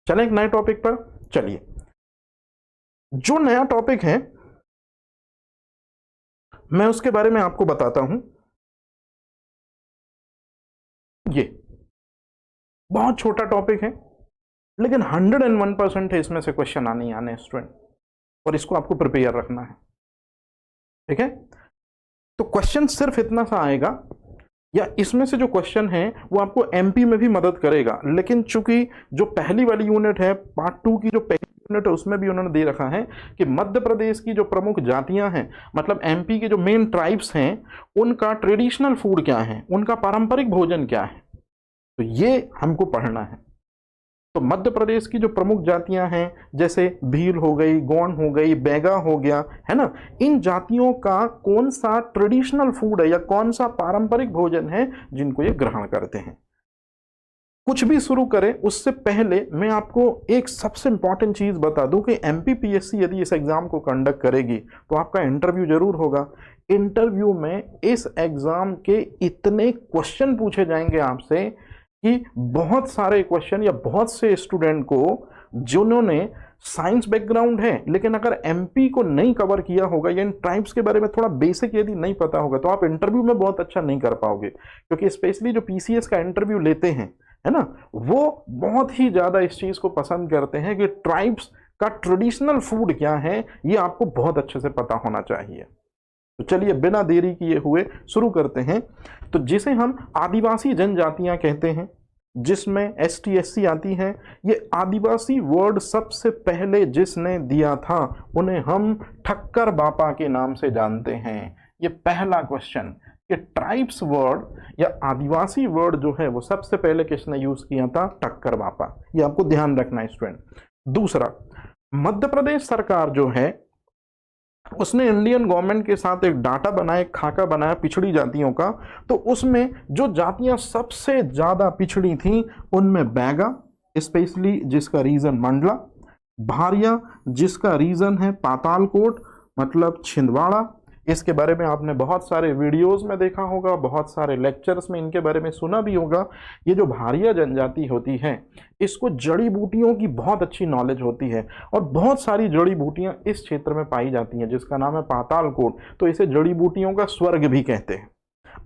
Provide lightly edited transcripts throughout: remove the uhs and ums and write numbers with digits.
चलें एक नए टॉपिक पर। चलिए, जो नया टॉपिक है मैं उसके बारे में आपको बताता हूं। ये बहुत छोटा टॉपिक है, लेकिन 101% है इसमें से क्वेश्चन आने ही आने स्टूडेंट, और इसको आपको प्रिपेयर रखना है। ठीक है, तो क्वेश्चन सिर्फ इतना सा आएगा, या इसमें से जो क्वेश्चन है वो आपको एमपी में भी मदद करेगा, लेकिन चूंकि जो पहली वाली यूनिट है, पार्ट 2 की जो पहली यूनिट है, उसमें भी उन्होंने दे रखा है कि मध्य प्रदेश की जो प्रमुख जातियां हैं, मतलब एमपी के जो मेन ट्राइब्स हैं, उनका ट्रेडिशनल फूड क्या है, उनका पारंपरिक भोजन क्या है, तो ये हमको पढ़ना है। तो मध्य प्रदेश की जो प्रमुख जातियां हैं, जैसे भील हो गई, गोंड हो गई, बैगा हो गया, है ना, इन जातियों का कौन सा ट्रेडिशनल फूड है या कौन सा पारंपरिक भोजन है जिनको ये ग्रहण करते हैं। कुछ भी शुरू करें उससे पहले मैं आपको एक सबसे इंपॉर्टेंट चीज बता दूं कि एमपीपीएससी यदि इस एग्जाम को कंडक्ट करेगी तो आपका इंटरव्यू जरूर होगा। इंटरव्यू में इस एग्जाम के इतने क्वेश्चन पूछे जाएंगे आपसे कि बहुत सारे क्वेश्चन, या बहुत से स्टूडेंट को जिन्होंने साइंस बैकग्राउंड है लेकिन अगर एमपी को नहीं कवर किया होगा या इन ट्राइब्स के बारे में थोड़ा बेसिक यदि नहीं पता होगा तो आप इंटरव्यू में बहुत अच्छा नहीं कर पाओगे, क्योंकि स्पेशली जो पीसीएस का इंटरव्यू लेते हैं, है ना, वो बहुत ही ज्यादा इस चीज को पसंद करते हैं कि ट्राइब्स का ट्रेडिशनल फूड क्या है ये आपको बहुत अच्छे से पता होना चाहिए। तो चलिए बिना देरी किए हुए शुरू करते हैं। तो जिसे हम आदिवासी जनजातियां कहते हैं, जिसमें एसटी एससी आती है, ये आदिवासी वर्ड सबसे पहले जिसने दिया था उन्हें हम ठक्कर बापा के नाम से जानते हैं। ये पहला क्वेश्चन कि ट्राइब्स वर्ड या आदिवासी वर्ड जो है वो सबसे पहले किसने यूज किया था, ठक्कर बापा। ये आपको ध्यान रखना है स्टूडेंट। दूसरा, मध्य प्रदेश सरकार जो है उसने इंडियन गवर्नमेंट के साथ एक डाटा बनाया, एक खाका बनाया पिछड़ी जातियों का। तो उसमें जो जातियां सबसे ज्यादा पिछड़ी थी उनमें बैगा, स्पेशली जिसका रीजन मंडला, भारिया जिसका रीजन है पातालकोट मतलब छिंदवाड़ा। इसके बारे में आपने बहुत सारे वीडियोस में देखा होगा, बहुत सारे लेक्चर्स में इनके बारे में सुना भी होगा। ये जो भारिया जनजाति होती है इसको जड़ी बूटियों की बहुत अच्छी नॉलेज होती है, और बहुत सारी जड़ी बूटियां इस क्षेत्र में पाई जाती हैं जिसका नाम है पातालकोट। तो इसे जड़ी बूटियों का स्वर्ग भी कहते हैं।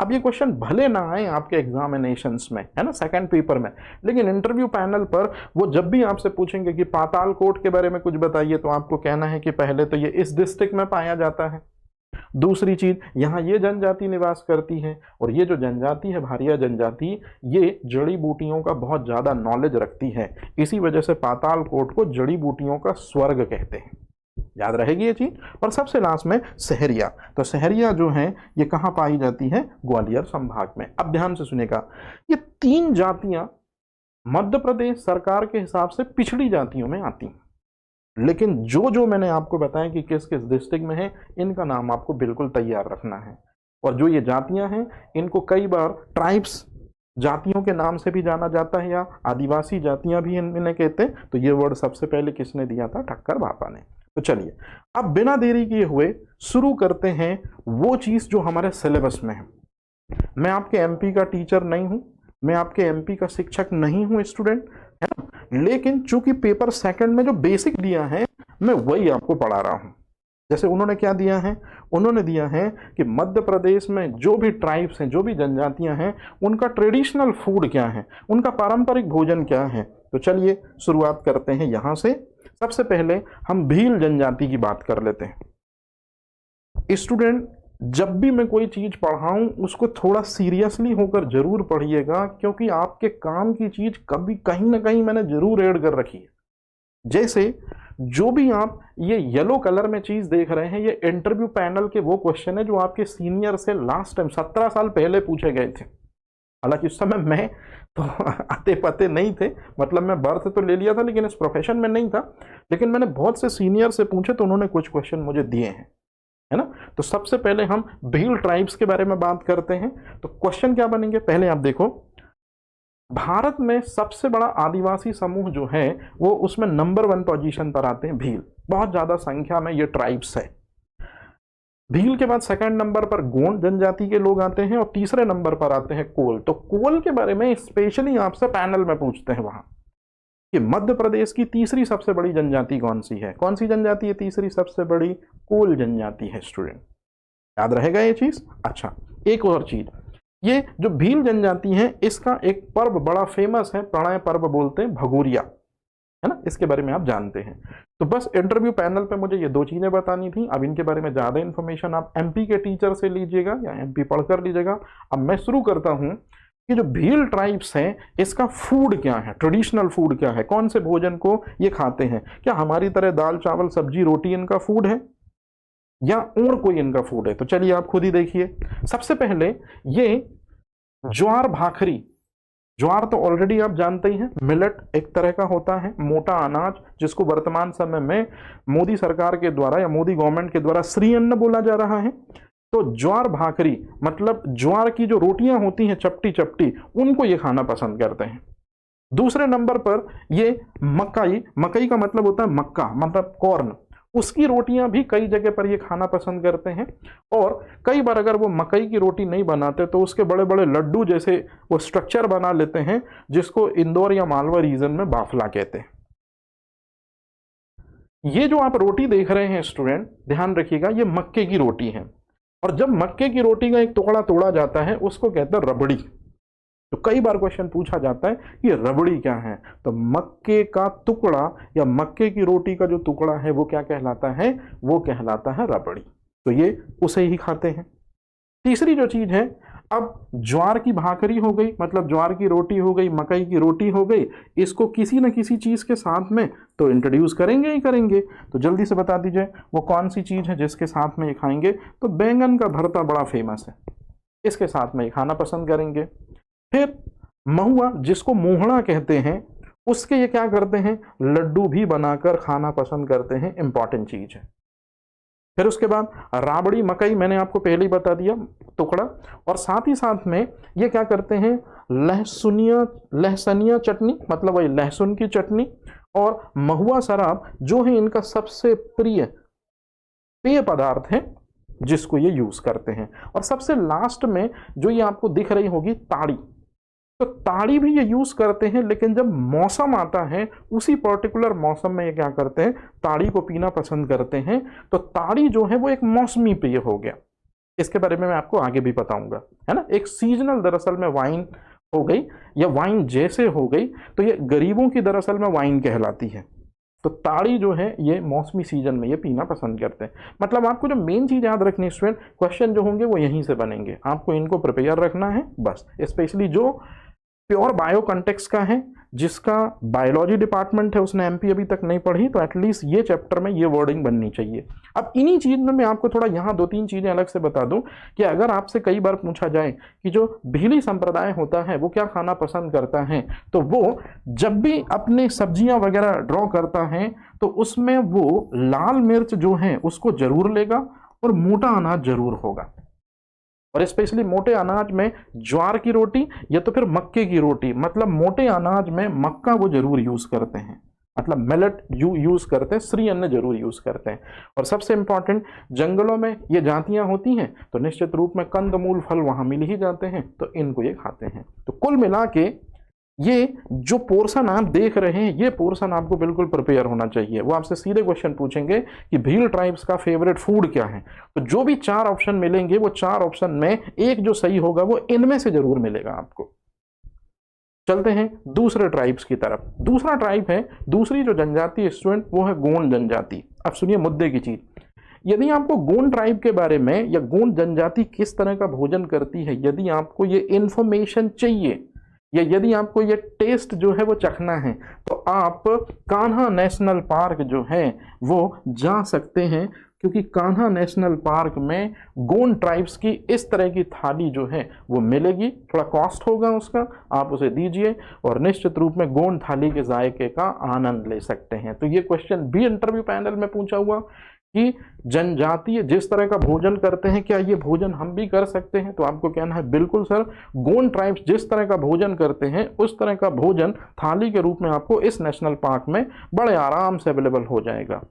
अब ये क्वेश्चन भले ना आए आपके एग्जामिनेशंस में, है ना, सेकंड पेपर में, लेकिन इंटरव्यू पैनल पर वो जब भी आपसे पूछेंगे कि पातालकोट के बारे में कुछ बताइए, तो आपको कहना है कि पहले तो ये इस डिस्ट्रिक्ट में पाया जाता है, दूसरी चीज यहाँ ये जनजाति निवास करती है, और ये जो जनजाति है भारिया जनजाति, ये जड़ी बूटियों का बहुत ज्यादा नॉलेज रखती है। इसी वजह से पातालकोट को जड़ी बूटियों का स्वर्ग कहते हैं, याद रहेगी ये चीज। और सबसे लास्ट में सहरिया। तो सहरिया जो है ये कहाँ पाई जाती है, ग्वालियर संभाग में। अब ध्यान से सुनेगा, ये 3 जातियां मध्य प्रदेश सरकार के हिसाब से पिछड़ी जातियों में आती हैं, लेकिन जो जो मैंने आपको बताया कि किस किस डिस्ट्रिक्ट में है, इनका नाम आपको बिल्कुल तैयार रखना है। और जो ये जातियां हैं इनको कई बार ट्राइब्स जातियों के नाम से भी जाना जाता है, या आदिवासी जातियां भी इन्हें कहते हैं। तो ये वर्ड सबसे पहले किसने दिया था, ठक्कर बापा ने। तो चलिए अब बिना देरी किए हुए शुरू करते हैं वो चीज जो हमारे सिलेबस में है। मैं आपके एमपी का टीचर नहीं हूं, मैं आपके एमपी का शिक्षक नहीं हूं स्टूडेंट, है ना, लेकिन चूंकि पेपर सेकंड में जो बेसिक दिया है मैं वही आपको पढ़ा रहा हूं। जैसे उन्होंने क्या दिया है, उन्होंने दिया है कि मध्य प्रदेश में जो भी ट्राइब्स हैं, जो भी जनजातियां हैं, उनका ट्रेडिशनल फूड क्या है, उनका पारंपरिक भोजन क्या है। तो चलिए शुरुआत करते हैं यहां से। सबसे पहले हम भील जनजाति की बात कर लेते हैं। स्टूडेंट जब भी मैं कोई चीज पढ़ाऊं उसको थोड़ा सीरियसली होकर जरूर पढ़िएगा, क्योंकि आपके काम की चीज कभी कहीं ना कहीं मैंने जरूर ऐड कर रखी है। जैसे जो भी आप ये येलो कलर में चीज देख रहे हैं, ये इंटरव्यू पैनल के वो क्वेश्चन है जो आपके सीनियर से लास्ट टाइम 17 साल पहले पूछे गए थे। हालांकि उस समय मैं तो आते पते नहीं थे, मतलब मैं बर्थ तो ले लिया था लेकिन इस प्रोफेशन में नहीं था, लेकिन मैंने बहुत से सीनियर से पूछे तो उन्होंने कुछ क्वेश्चन मुझे दिए हैं, है ना। तो सबसे पहले हम भील ट्राइब्स के बारे में बात करते हैं। तो क्वेश्चन क्या बनेंगे, पहले आप देखो, भारत में सबसे बड़ा आदिवासी समूह जो है वो उसमें नंबर 1 पोजीशन पर आते हैं भील। बहुत ज्यादा संख्या में ये ट्राइब्स है। भील के बाद सेकंड नंबर पर गोंड जनजाति के लोग आते हैं, और तीसरे नंबर पर आते हैं कोल। तो कोल के बारे में स्पेशली आपसे पैनल में पूछते हैं वहां। कि मध्य प्रदेश की तीसरी सबसे बड़ी जनजाति कौन सी है? कौन सी जनजाति है तीसरी सबसे बड़ी? कोल जनजाति है स्टूडेंट, याद रहेगा ये चीज। अच्छा, एक और चीज, ये जो भील जनजाति है इसका एक पर्व बड़ा फेमस है, प्रणय पर्व बोलते हैं, भगोरिया, है ना, इसके बारे में आप जानते हैं। तो बस इंटरव्यू पैनल पे मुझे ये दो चीजें बतानी थी। अब इनके बारे में ज्यादा इंफॉर्मेशन आप एमपी के टीचर से लीजिएगा या एमपी पढ़कर लीजिएगा। अब मैं शुरू करता हूं कि जो भील ट्राइब्स हैं इसका फूड क्या है, ट्रेडिशनल फूड क्या है, कौन से भोजन को ये खाते हैं। क्या हमारी तरह दाल चावल सब्जी रोटी इनका फूड है या और कोई इनका फूड है? तो चलिए आप खुद ही देखिए। सबसे पहले ये ज्वार भाखरी, ज्वार तो ऑलरेडी आप जानते ही हैं, मिलेट एक तरह का होता है, मोटा अनाज, जिसको वर्तमान समय में मोदी सरकार के द्वारा या मोदी गवर्नमेंट के द्वारा श्री अन्न बोला जा रहा है। तो ज्वार भाखरी मतलब ज्वार की जो रोटियां होती हैं चपटी चपटी, उनको ये खाना पसंद करते हैं। दूसरे नंबर पर ये मकई, मकई का मतलब होता है मक्का, मतलब कॉर्न, उसकी रोटियां भी कई जगह पर ये खाना पसंद करते हैं। और कई बार अगर वो मकई की रोटी नहीं बनाते तो उसके बड़े बड़े लड्डू जैसे वो स्ट्रक्चर बना लेते हैं, जिसको इंदौर या मालवा रीजन में बाफला कहते हैं। ये जो आप रोटी देख रहे हैं स्टूडेंट, ध्यान रखिएगा, ये मक्के की रोटी है। और जब मक्के की रोटी का एक टुकड़ा तोड़ा जाता है उसको कहते हैं रबड़ी। तो कई बार क्वेश्चन पूछा जाता है कि रबड़ी क्या है, तो मक्के का टुकड़ा या मक्के की रोटी का जो टुकड़ा है वो क्या कहलाता है? वो कहलाता है रबड़ी। तो ये उसे ही खाते हैं। तीसरी जो चीज है, अब ज्वार की भाकरी हो गई, मतलब ज्वार की रोटी हो गई, मकई की रोटी हो गई, इसको किसी न किसी चीज के साथ में तो इंट्रोड्यूस करेंगे ही करेंगे। तो जल्दी से बता दीजिए वो कौन सी चीज है जिसके साथ में ये खाएंगे? तो बैंगन का भरता बड़ा फेमस है, इसके साथ में ये खाना पसंद करेंगे। फिर महुआ, जिसको मोहड़ा कहते हैं, उसके ये क्या करते हैं? लड्डू भी बनाकर खाना पसंद करते हैं, इंपॉर्टेंट चीज है। फिर उसके बाद राबड़ी, मकई मैंने आपको पहले ही बता दिया, टुकड़ा। और साथ ही साथ में ये क्या करते हैं? लहसनिया चटनी, मतलब वही लहसुन की चटनी। और महुआ शराब जो है इनका सबसे प्रिय पेय पदार्थ है, जिसको ये यूज करते हैं। और सबसे लास्ट में जो ये आपको दिख रही होगी ताड़ी, तो ताड़ी भी ये यूज करते हैं, लेकिन जब मौसम आता है उसी पर्टिकुलर मौसम में ये क्या करते हैं? ताड़ी को पीना पसंद करते हैं। तो ताड़ी जो है वो एक मौसमी पेय हो गया, इसके बारे में मैं आपको आगे भी बताऊंगा, है ना। एक सीजनल दरअसल में वाइन हो गई या वाइन जैसे हो गई, तो ये गरीबों की दरअसल में वाइन कहलाती है। तो ताड़ी जो है ये मौसमी सीजन में ये पीना पसंद करते हैं। मतलब आपको जो मेन चीज याद रखनी है स्टूडेंट, क्वेश्चन जो होंगे वो यहीं से बनेंगे, आपको इनको प्रिपेयर रखना है बस। स्पेशली जो प्योर बायो कंटेक्स्ट का है, जिसका बायोलॉजी डिपार्टमेंट है, उसने एमपी अभी तक नहीं पढ़ी, तो एटलीस्ट ये चैप्टर में ये वर्डिंग बननी चाहिए। अब इन्हीं चीज में मैं आपको थोड़ा यहाँ दो तीन चीजें अलग से बता दूं कि अगर आपसे कई बार पूछा जाए कि जो भीली संप्रदाय होता है वो क्या खाना पसंद करता है, तो वो जब भी अपने सब्जियां वगैरह ड्रॉ करता है तो उसमें वो लाल मिर्च जो है उसको जरूर लेगा और मोटा अनाज जरूर होगा। और स्पेशली मोटे अनाज में ज्वार की रोटी या तो फिर मक्के की रोटी, मतलब मोटे अनाज में मक्का वो जरूर यूज करते हैं, मतलब मिलेट यूज करते हैं, श्री अन्न जरूर यूज करते हैं। और सबसे इंपॉर्टेंट, जंगलों में ये जातियां होती हैं तो निश्चित रूप में कंदमूल फल वहां मिल ही जाते हैं, तो इनको ये खाते हैं। तो कुल मिला के ये जो पोर्शन आप देख रहे हैं, ये पोर्शन आपको बिल्कुल प्रिपेयर होना चाहिए। वो आपसे सीधे क्वेश्चन पूछेंगे कि भील ट्राइब्स का फेवरेट फूड क्या है, तो जो भी चार ऑप्शन मिलेंगे वो चार ऑप्शन में एक जो सही होगा वो इनमें से जरूर मिलेगा आपको। चलते हैं दूसरे ट्राइब्स की तरफ। दूसरा ट्राइब है, दूसरी जो जनजाति स्टूडेंट, वो है गोंड जनजाति। अब सुनिए मुद्दे की चीज, यदि आपको गोंड ट्राइब के बारे में या गोंड जनजाति किस तरह का भोजन करती है, यदि आपको ये इंफॉर्मेशन चाहिए या यदि आपको ये टेस्ट जो है वो चखना है, तो आप कान्हा नेशनल पार्क जो है वो जा सकते हैं, क्योंकि कान्हा नेशनल पार्क में गोंड ट्राइब्स की इस तरह की थाली जो है वो मिलेगी। थोड़ा कॉस्ट होगा उसका, आप उसे दीजिए और निश्चित रूप में गोंड थाली के जायके का आनंद ले सकते हैं। तो ये क्वेश्चन भी इंटरव्यू पैनल में पूछा हुआ कि जनजातीय जिस तरह का भोजन करते हैं, क्या ये भोजन हम भी कर सकते हैं? तो आपको कहना है बिल्कुल सर, गोंड ट्राइब्स जिस तरह का भोजन करते हैं उस तरह का भोजन थाली के रूप में आपको इस नेशनल पार्क में बड़े आराम से अवेलेबल हो जाएगा।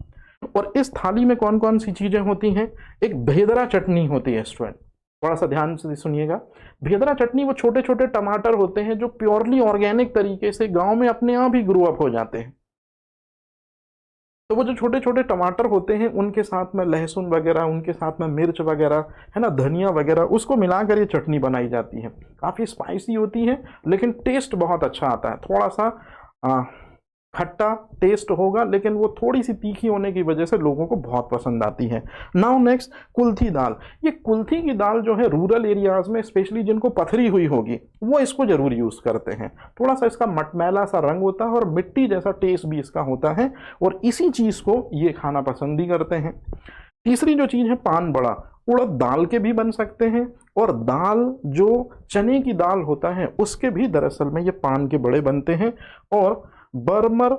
और इस थाली में कौन कौन सी चीजें होती हैं? एक भेदरा चटनी होती है स्टूडेंट, थोड़ा सा ध्यान से सुनिएगा। भेदरा चटनी वो छोटे छोटे टमाटर होते हैं जो प्योरली ऑर्गेनिक तरीके से गांव में अपने आप ही ग्रो अप हो जाते हैं। तो वो जो छोटे छोटे टमाटर होते हैं उनके साथ में लहसुन वगैरह, उनके साथ में मिर्च वगैरह, है ना, धनिया वगैरह, उसको मिलाकर ये चटनी बनाई जाती है। काफ़ी स्पाइसी होती है लेकिन टेस्ट बहुत अच्छा आता है। थोड़ा सा खट्टा टेस्ट होगा लेकिन वो थोड़ी सी तीखी होने की वजह से लोगों को बहुत पसंद आती है। नाउ नेक्स्ट, कुल्थी दाल। ये कुल्थी की दाल जो है रूरल एरियाज में स्पेशली जिनको पथरी हुई होगी वो इसको जरूर यूज़ करते हैं। थोड़ा सा इसका मटमैला सा रंग होता है और मिट्टी जैसा टेस्ट भी इसका होता है और इसी चीज़ को ये खाना पसंद भी करते हैं। तीसरी जो चीज़ है पान बड़ा। उड़द दाल के भी बन सकते हैं और दाल जो चने की दाल होता है उसके भी दरअसल में ये पान के बड़े बनते हैं। और बर्मर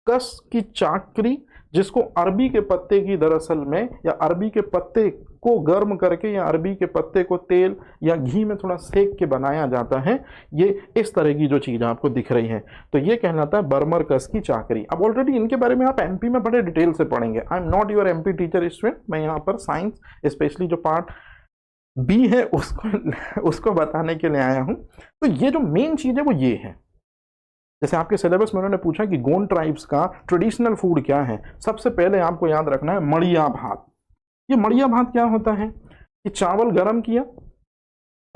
कस की चाकरी, जिसको अरबी के पत्ते की दरअसल में या अरबी के पत्ते को गर्म करके या अरबी के पत्ते को तेल या घी में थोड़ा सेक के बनाया जाता है, ये इस तरह की जो चीज़ आपको दिख रही है तो ये कहलाता है बर्मर कस की चाकरी। अब ऑलरेडी इनके बारे में आप एमपी में बड़े डिटेल से पढ़ेंगे। I am not your MP teacher student, मैं यहाँ पर साइंस स्पेशली जो पार्ट बी है उसको बताने के लिए आया हूँ। तो ये जो मेन चीज़ है वो ये है। जैसे आपके सिलेबस में उन्होंने पूछा कि गोंड ट्राइब्स का ट्रेडिशनल फूड क्या है, सबसे पहले आपको याद रखना है मड़िया भात। ये मड़िया भात क्या होता है कि चावल गरम किया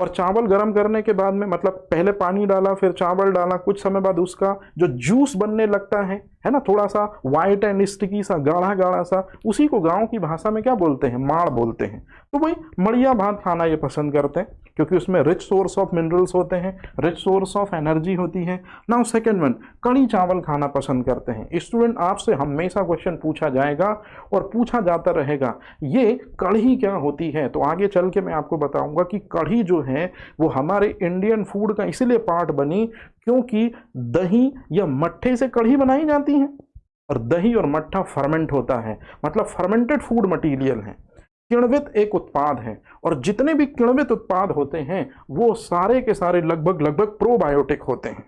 और चावल गरम करने के बाद में मतलब पहले पानी डाला फिर चावल डाला, कुछ समय बाद उसका जो जूस बनने लगता है ना, थोड़ा सा वाइट एंड स्टिकी सा गाढ़ा गाढ़ा सा, उसी को गांव की भाषा में क्या बोलते हैं, माड़ बोलते हैं। तो वही मड़िया भात खाना ये पसंद करते हैं क्योंकि उसमें रिच सोर्स ऑफ मिनरल्स होते हैं, रिच सोर्स ऑफ एनर्जी होती है। नाउ सेकेंड वन, कड़ी चावल खाना पसंद करते हैं। स्टूडेंट आपसे हमेशा क्वेश्चन पूछा जाएगा और पूछा जाता रहेगा ये कढ़ी क्या होती है। तो आगे चल के मैं आपको बताऊंगा कि कढ़ी जो है वो हमारे इंडियन फूड का इसलिए पार्ट बनी क्योंकि दही या मट्ठे से कढ़ी बनाई जाती है और दही और मट्ठा फर्मेंट होता है, मतलब फर्मेंटेड फूड मटेरियल है। किण्वित एक उत्पाद है और जितने भी किण्वित उत्पाद होते हैं वो सारे के सारे लगभग प्रोबायोटिक होते हैं,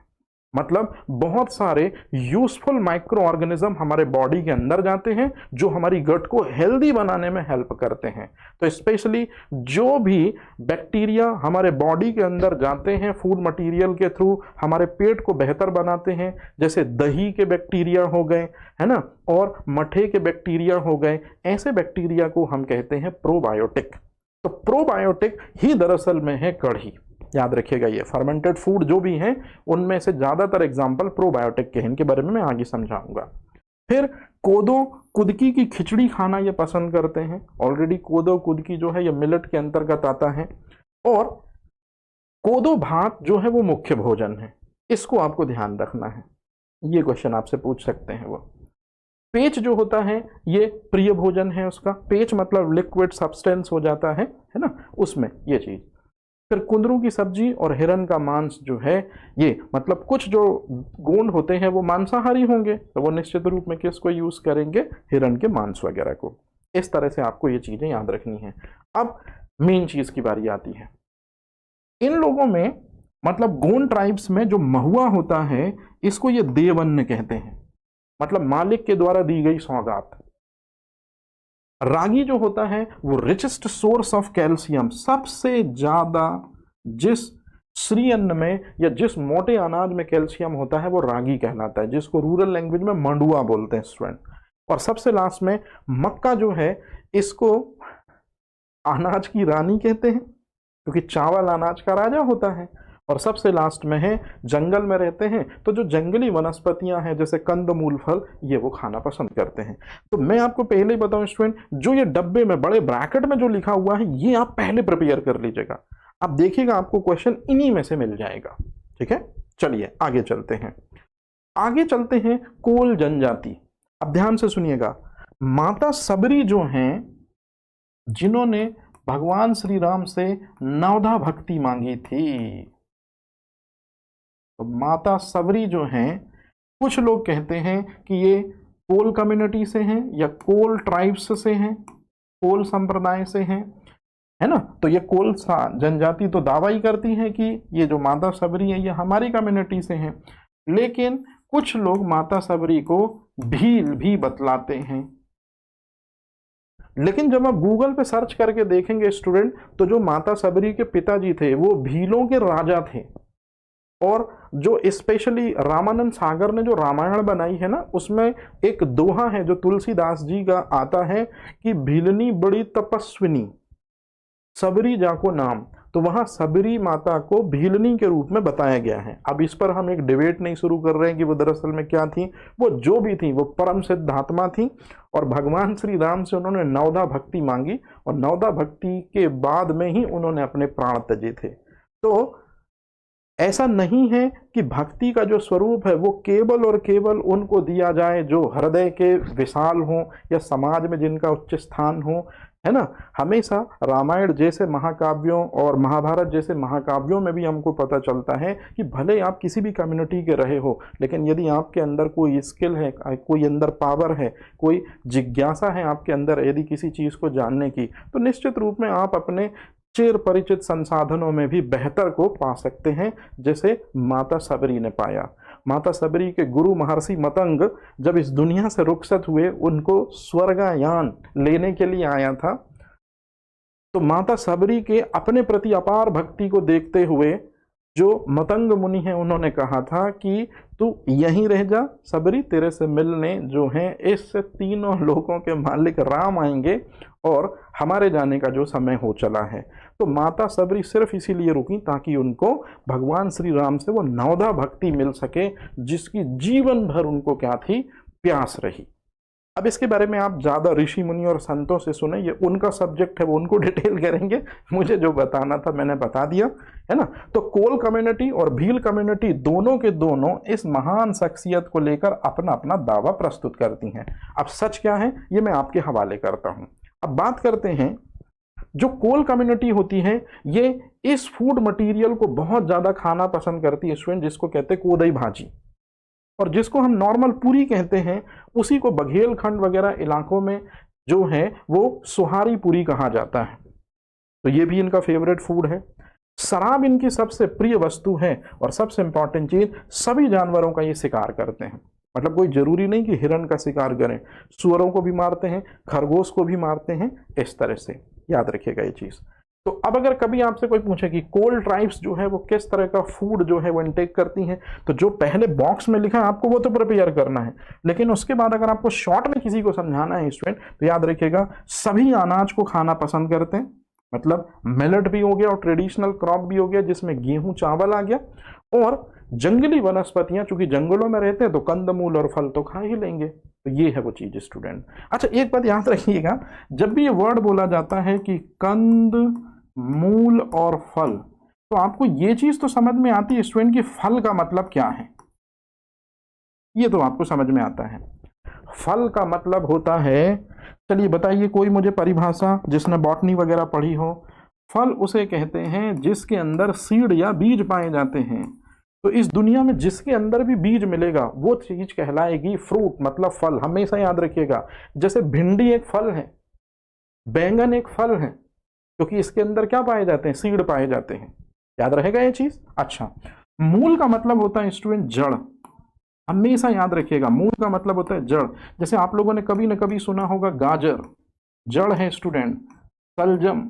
मतलब बहुत सारे यूजफुल माइक्रो ऑर्गेनिज्म हमारे बॉडी के अंदर जाते हैं जो हमारी गट को हेल्दी बनाने में हेल्प करते हैं। तो स्पेशली जो भी बैक्टीरिया हमारे बॉडी के अंदर जाते हैं फूड मटेरियल के थ्रू हमारे पेट को बेहतर बनाते हैं, जैसे दही के बैक्टीरिया हो गए, है ना, और मठे के बैक्टीरिया हो गए, ऐसे बैक्टीरिया को हम कहते हैं प्रोबायोटिक। तो प्रोबायोटिक ही दरअसल में है कढ़ी। याद रखिएगा ये फर्मेंटेड फूड जो भी हैं उनमें से ज़्यादातर एग्जाम्पल प्रोबायोटिक के हैं, इनके बारे में मैं आगे समझाऊंगा। फिर कोदो कुदकी की खिचड़ी खाना ये पसंद करते हैं। ऑलरेडी कोदो कुदकी जो है ये मिलेट के अंतर्गत आता है। और कोदो भात जो है वो मुख्य भोजन है, इसको आपको ध्यान रखना है, ये क्वेश्चन आपसे पूछ सकते हैं। वो पेच जो होता है ये प्रिय भोजन है उसका, पेच मतलब लिक्विड सब्सटेंस हो जाता है ना, उसमें ये चीज़। फिर कुंदरू की सब्जी और हिरन का मांस जो है ये, मतलब कुछ जो गोंड होते हैं वो मांसाहारी होंगे तो वो निश्चित रूप में किसको यूज करेंगे, हिरन के मांस वगैरह को। इस तरह से आपको ये चीजें याद रखनी है। अब मेन चीज की बारी आती है। इन लोगों में मतलब गोंड ट्राइब्स में जो महुआ होता है इसको ये देवअन्न कहते हैं, मतलब मालिक के द्वारा दी गई सौगात। रागी जो होता है वो रिचेस्ट सोर्स ऑफ कैल्शियम, सबसे ज्यादा जिस श्री अन्न में या जिस मोटे अनाज में कैल्शियम होता है वो रागी कहलाता है, जिसको रूरल लैंग्वेज में मंडुआ बोलते हैं स्टूडेंट। और सबसे लास्ट में मक्का जो है इसको अनाज की रानी कहते हैं क्योंकि चावल अनाज का राजा होता है। और सबसे लास्ट में है जंगल में रहते हैं तो जो जंगली वनस्पतियां हैं जैसे कंदमूल फल ये वो खाना पसंद करते हैं। तो मैं आपको पहले ही बताऊं स्टूडेंट, जो ये डब्बे में बड़े ब्रैकेट में जो लिखा हुआ है ये आप पहले प्रिपेयर कर लीजिएगा। आप देखिएगा आपको क्वेश्चन इन्हीं में से मिल जाएगा। ठीक है, चलिए आगे चलते हैं। आगे चलते हैं कोल जनजाति। अब ध्यान से सुनिएगा, माता सबरी जो हैं जिन्होंने भगवान श्री राम से नवधा भक्ति मांगी थी, तो माता सबरी जो हैं कुछ लोग कहते हैं कि ये कोल कम्युनिटी से हैं या कोल ट्राइब्स से हैं, कोल संप्रदाय से हैं, है ना। तो ये कोल जनजाति तो दावा ही करती है कि ये जो माता सबरी है ये हमारी कम्युनिटी से हैं, लेकिन कुछ लोग माता सबरी को भील भी बतलाते हैं। लेकिन जब आप गूगल पे सर्च करके देखेंगे स्टूडेंट, तो जो माता सबरी के पिताजी थे वो भीलों के राजा थे। और जो स्पेशली रामानंद सागर ने जो रामायण बनाई है ना, उसमें एक दोहा है जो तुलसीदास जी का आता है कि भीलनी बड़ी तपस्विनी सबरी जाको नाम। तो वहां सबरी माता को भीलनी के रूप में बताया गया है। अब इस पर हम एक डिबेट नहीं शुरू कर रहे हैं कि वो दरअसल में क्या थी, वो जो भी थी वो परम सिद्धात्मा थी। और भगवान श्री राम से उन्होंने नवदा भक्ति मांगी और नवदा भक्ति के बाद में ही उन्होंने अपने प्राण त्यजे थे। तो ऐसा नहीं है कि भक्ति का जो स्वरूप है वो केवल और केवल उनको दिया जाए जो हृदय के विशाल हों या समाज में जिनका उच्च स्थान हो, है ना। हमेशा रामायण जैसे महाकाव्यों और महाभारत जैसे महाकाव्यों में भी हमको पता चलता है कि भले आप किसी भी कम्युनिटी के रहे हो, लेकिन यदि आपके अंदर कोई स्किल है, कोई अंदर पावर है, कोई जिज्ञासा है आपके अंदर यदि किसी चीज़ को जानने की, तो निश्चित रूप में आप अपने चिर परिचित संसाधनों में भी बेहतर को पा सकते हैं, जैसे माता सबरी ने पाया। माता सबरी के गुरु महर्षि मतंग जब इस दुनिया से रुखसत हुए, उनको स्वर्गयान लेने के लिए आया था, तो माता सबरी के अपने प्रति अपार भक्ति को देखते हुए जो मतंग मुनि हैं उन्होंने कहा था कि तू यहीं रह जा सबरी, तेरे से मिलने जो हैं इस तीनों लोगों के मालिक राम आएंगे और हमारे जाने का जो समय हो चला है। तो माता सबरी सिर्फ इसीलिए रुकी ताकि उनको भगवान श्री राम से वो नवदा भक्ति मिल सके जिसकी जीवन भर उनको क्या थी, प्यास रही। अब इसके बारे में आप ज़्यादा ऋषि मुनि और संतों से सुने, ये उनका सब्जेक्ट है, वो उनको डिटेल करेंगे। मुझे जो बताना था मैंने बता दिया, है ना। तो कोल कम्युनिटी और भील कम्युनिटी दोनों के दोनों इस महान शख्सियत को लेकर अपना अपना दावा प्रस्तुत करती हैं। अब सच क्या है ये मैं आपके हवाले करता हूँ। अब बात करते हैं, जो कोल कम्युनिटी होती है ये इस फूड मटेरियल को बहुत ज़्यादा खाना पसंद करती है स्टूडेंट, जिसको कहते हैं कोदई भाजी, और जिसको हम नॉर्मल पूरी कहते हैं उसी को बघेलखंड वगैरह इलाकों में जो है वो सुहारी पूरी कहा जाता है। तो ये भी इनका फेवरेट फूड है। शराब इनकी सबसे प्रिय वस्तु है और सबसे इंपॉर्टेंट चीज, सभी जानवरों का ये शिकार करते हैं। मतलब कोई जरूरी नहीं कि हिरण का शिकार करें, सुअरों को भी मारते हैं, खरगोश को भी मारते हैं, इस तरह से याद रखिएगा ये चीज। तो अब अगर कभी आपसे कोई पूछे कि कोल ट्राइब्स जो है वो किस तरह का फूड जो है वो इनटेक करती हैं, तो जो पहले बॉक्स में लिखा है आपको वो तो प्रिपेयर करना है, लेकिन उसके बाद अगर आपको शॉर्ट में किसी को समझाना है स्टूडेंट, तो याद रखिएगा सभी अनाज को खाना पसंद करते हैं। मतलब मिलेट भी हो गया और ट्रेडिशनल क्रॉप भी हो गया जिसमें गेहूं चावल आ गया, और जंगली वनस्पतियां, चूंकि जंगलों में रहते हैं तो कंदमूल और फल तो खा ही लेंगे। तो ये है वो चीज स्टूडेंट। अच्छा एक बात याद रखिएगा, जब भी ये वर्ड बोला जाता है कि कंद मूल और फल, तो आपको ये चीज तो समझ में आती है स्टूडेंट कि फल का मतलब क्या है, ये तो आपको समझ में आता है। फल का मतलब होता है, चलिए बताइए कोई मुझे परिभाषा जिसने बॉटनी वगैरह पढ़ी हो। फल उसे कहते हैं जिसके अंदर सीड या बीज पाए जाते हैं। तो इस दुनिया में जिसके अंदर भी बीज मिलेगा वो चीज कहलाएगी फ्रूट, मतलब फल। हमेशा याद रखिएगा, जैसे भिंडी एक फल है, बैंगन एक फल है, क्योंकि इसके अंदर क्या पाए जाते हैं, सीड पाए जाते हैं। याद रहेगा ये चीज। अच्छा, मूल का मतलब होता है स्टूडेंट जड़। हमेशा याद रखिएगा मूल का मतलब होता है जड़। जैसे आप लोगों ने कभी न कभी सुना होगा गाजर जड़ है स्टूडेंट, सलजम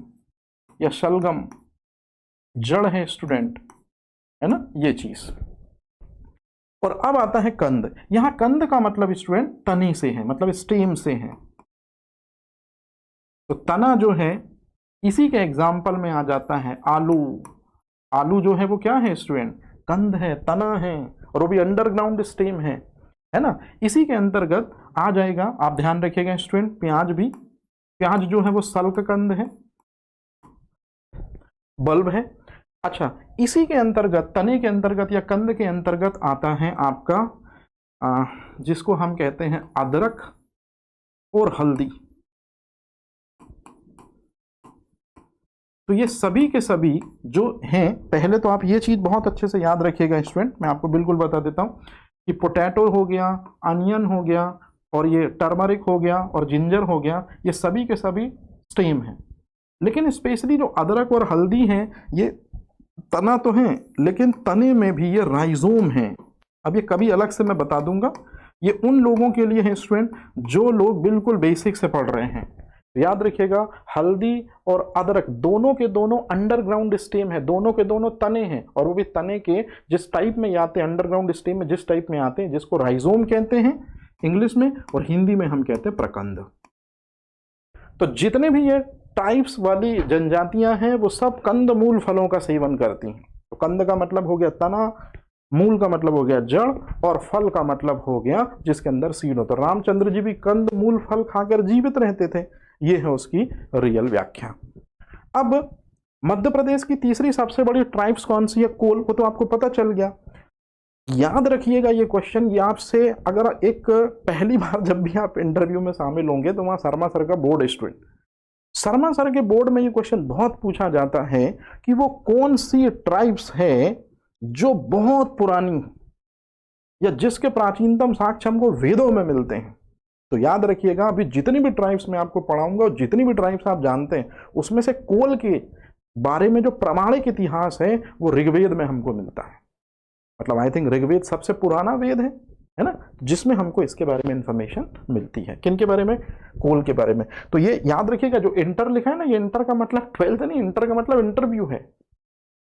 या शलगम जड़ है स्टूडेंट, है ना ये चीज। और अब आता है कंद। यहां कंद का मतलब स्टूडेंट तने से है, मतलब स्टेम से है। तो तना जो है इसी के एग्जाम्पल में आ जाता है आलू। आलू जो है वो क्या है स्टूडेंट, कंद है, तना है, और वो भी अंडरग्राउंड स्टेम है ना। इसी के अंतर्गत आ जाएगा, आप ध्यान रखिएगा स्टूडेंट, प्याज भी। प्याज जो है वो सल्क कंद है, बल्ब है। अच्छा, इसी के अंतर्गत, तने के अंतर्गत या कंद के अंतर्गत आता है आपका जिसको हम कहते हैं अदरक और हल्दी। तो ये सभी के सभी जो हैं, पहले तो आप ये चीज बहुत अच्छे से याद रखिएगा स्टूडेंट, मैं आपको बिल्कुल बता देता हूं कि पोटैटो हो गया, अनियन हो गया, और ये टर्मरिक हो गया और जिंजर हो गया, ये सभी के सभी स्टेम हैं। लेकिन स्पेशली जो अदरक और हल्दी हैं ये तना तो हैं, लेकिन तने में भी ये राइजोम हैं। अब ये कभी अलग से मैं बता दूंगा। ये उन लोगों के लिए है स्टूडेंट जो लोग बिल्कुल बेसिक से पढ़ रहे हैं। याद रखिएगा, हल्दी और अदरक दोनों के दोनों अंडरग्राउंड स्टेम है, दोनों के दोनों तने हैं, और वो भी तने के जिस टाइप में आते हैं, अंडरग्राउंड स्टेम में जिस टाइप में आते हैं, जिसको राइजोम कहते हैं इंग्लिश में, और हिंदी में हम कहते हैं प्रकंद। तो जितने भी ये टाइप्स वाली जनजातियां हैं वो सब कंद मूल फलों का सेवन करती हैं। तो कंद का मतलब हो गया तना, मूल का मतलब हो गया जड़, और फल का मतलब हो गया जिसके अंदर सीड हो। तो रामचंद्र जी भी कंद मूल फल खाकर जीवित रहते थे, ये है उसकी रियल व्याख्या। अब मध्य प्रदेश की तीसरी सबसे बड़ी ट्राइब्स कौन सी है? कोल, वो तो आपको पता चल गया। याद रखिएगा ये क्वेश्चन, ये आपसे अगर एक पहली बार जब भी आप इंटरव्यू में शामिल होंगे तो वहां शर्मा सर का बोर्ड स्टूडेंट, शर्मा सर के बोर्ड में ये क्वेश्चन बहुत पूछा जाता है कि वो कौन सी ट्राइब्स है जो बहुत पुरानी या जिसके प्राचीनतम साक्ष्य हमको वेदों में मिलते हैं। तो याद रखिएगा, अभी जितनी भी ट्राइब्स मैं आपको पढ़ाऊंगा और जितनी भी ट्राइब्स आप जानते हैं उसमें से कोल के बारे में जो प्रामाणिक इतिहास है वो ऋग्वेद में हमको मिलता है। मतलब आई थिंक ऋग्वेद सबसे पुराना वेद है ना, जिसमें हमको इसके बारे में इंफॉर्मेशन मिलती है। किन के बारे में? कोल के बारे में। तो ये याद रखिएगा, जो इंटर लिखा है ना, ये इंटर का मतलब 12th नहीं, इंटर का मतलब इंटरव्यू है।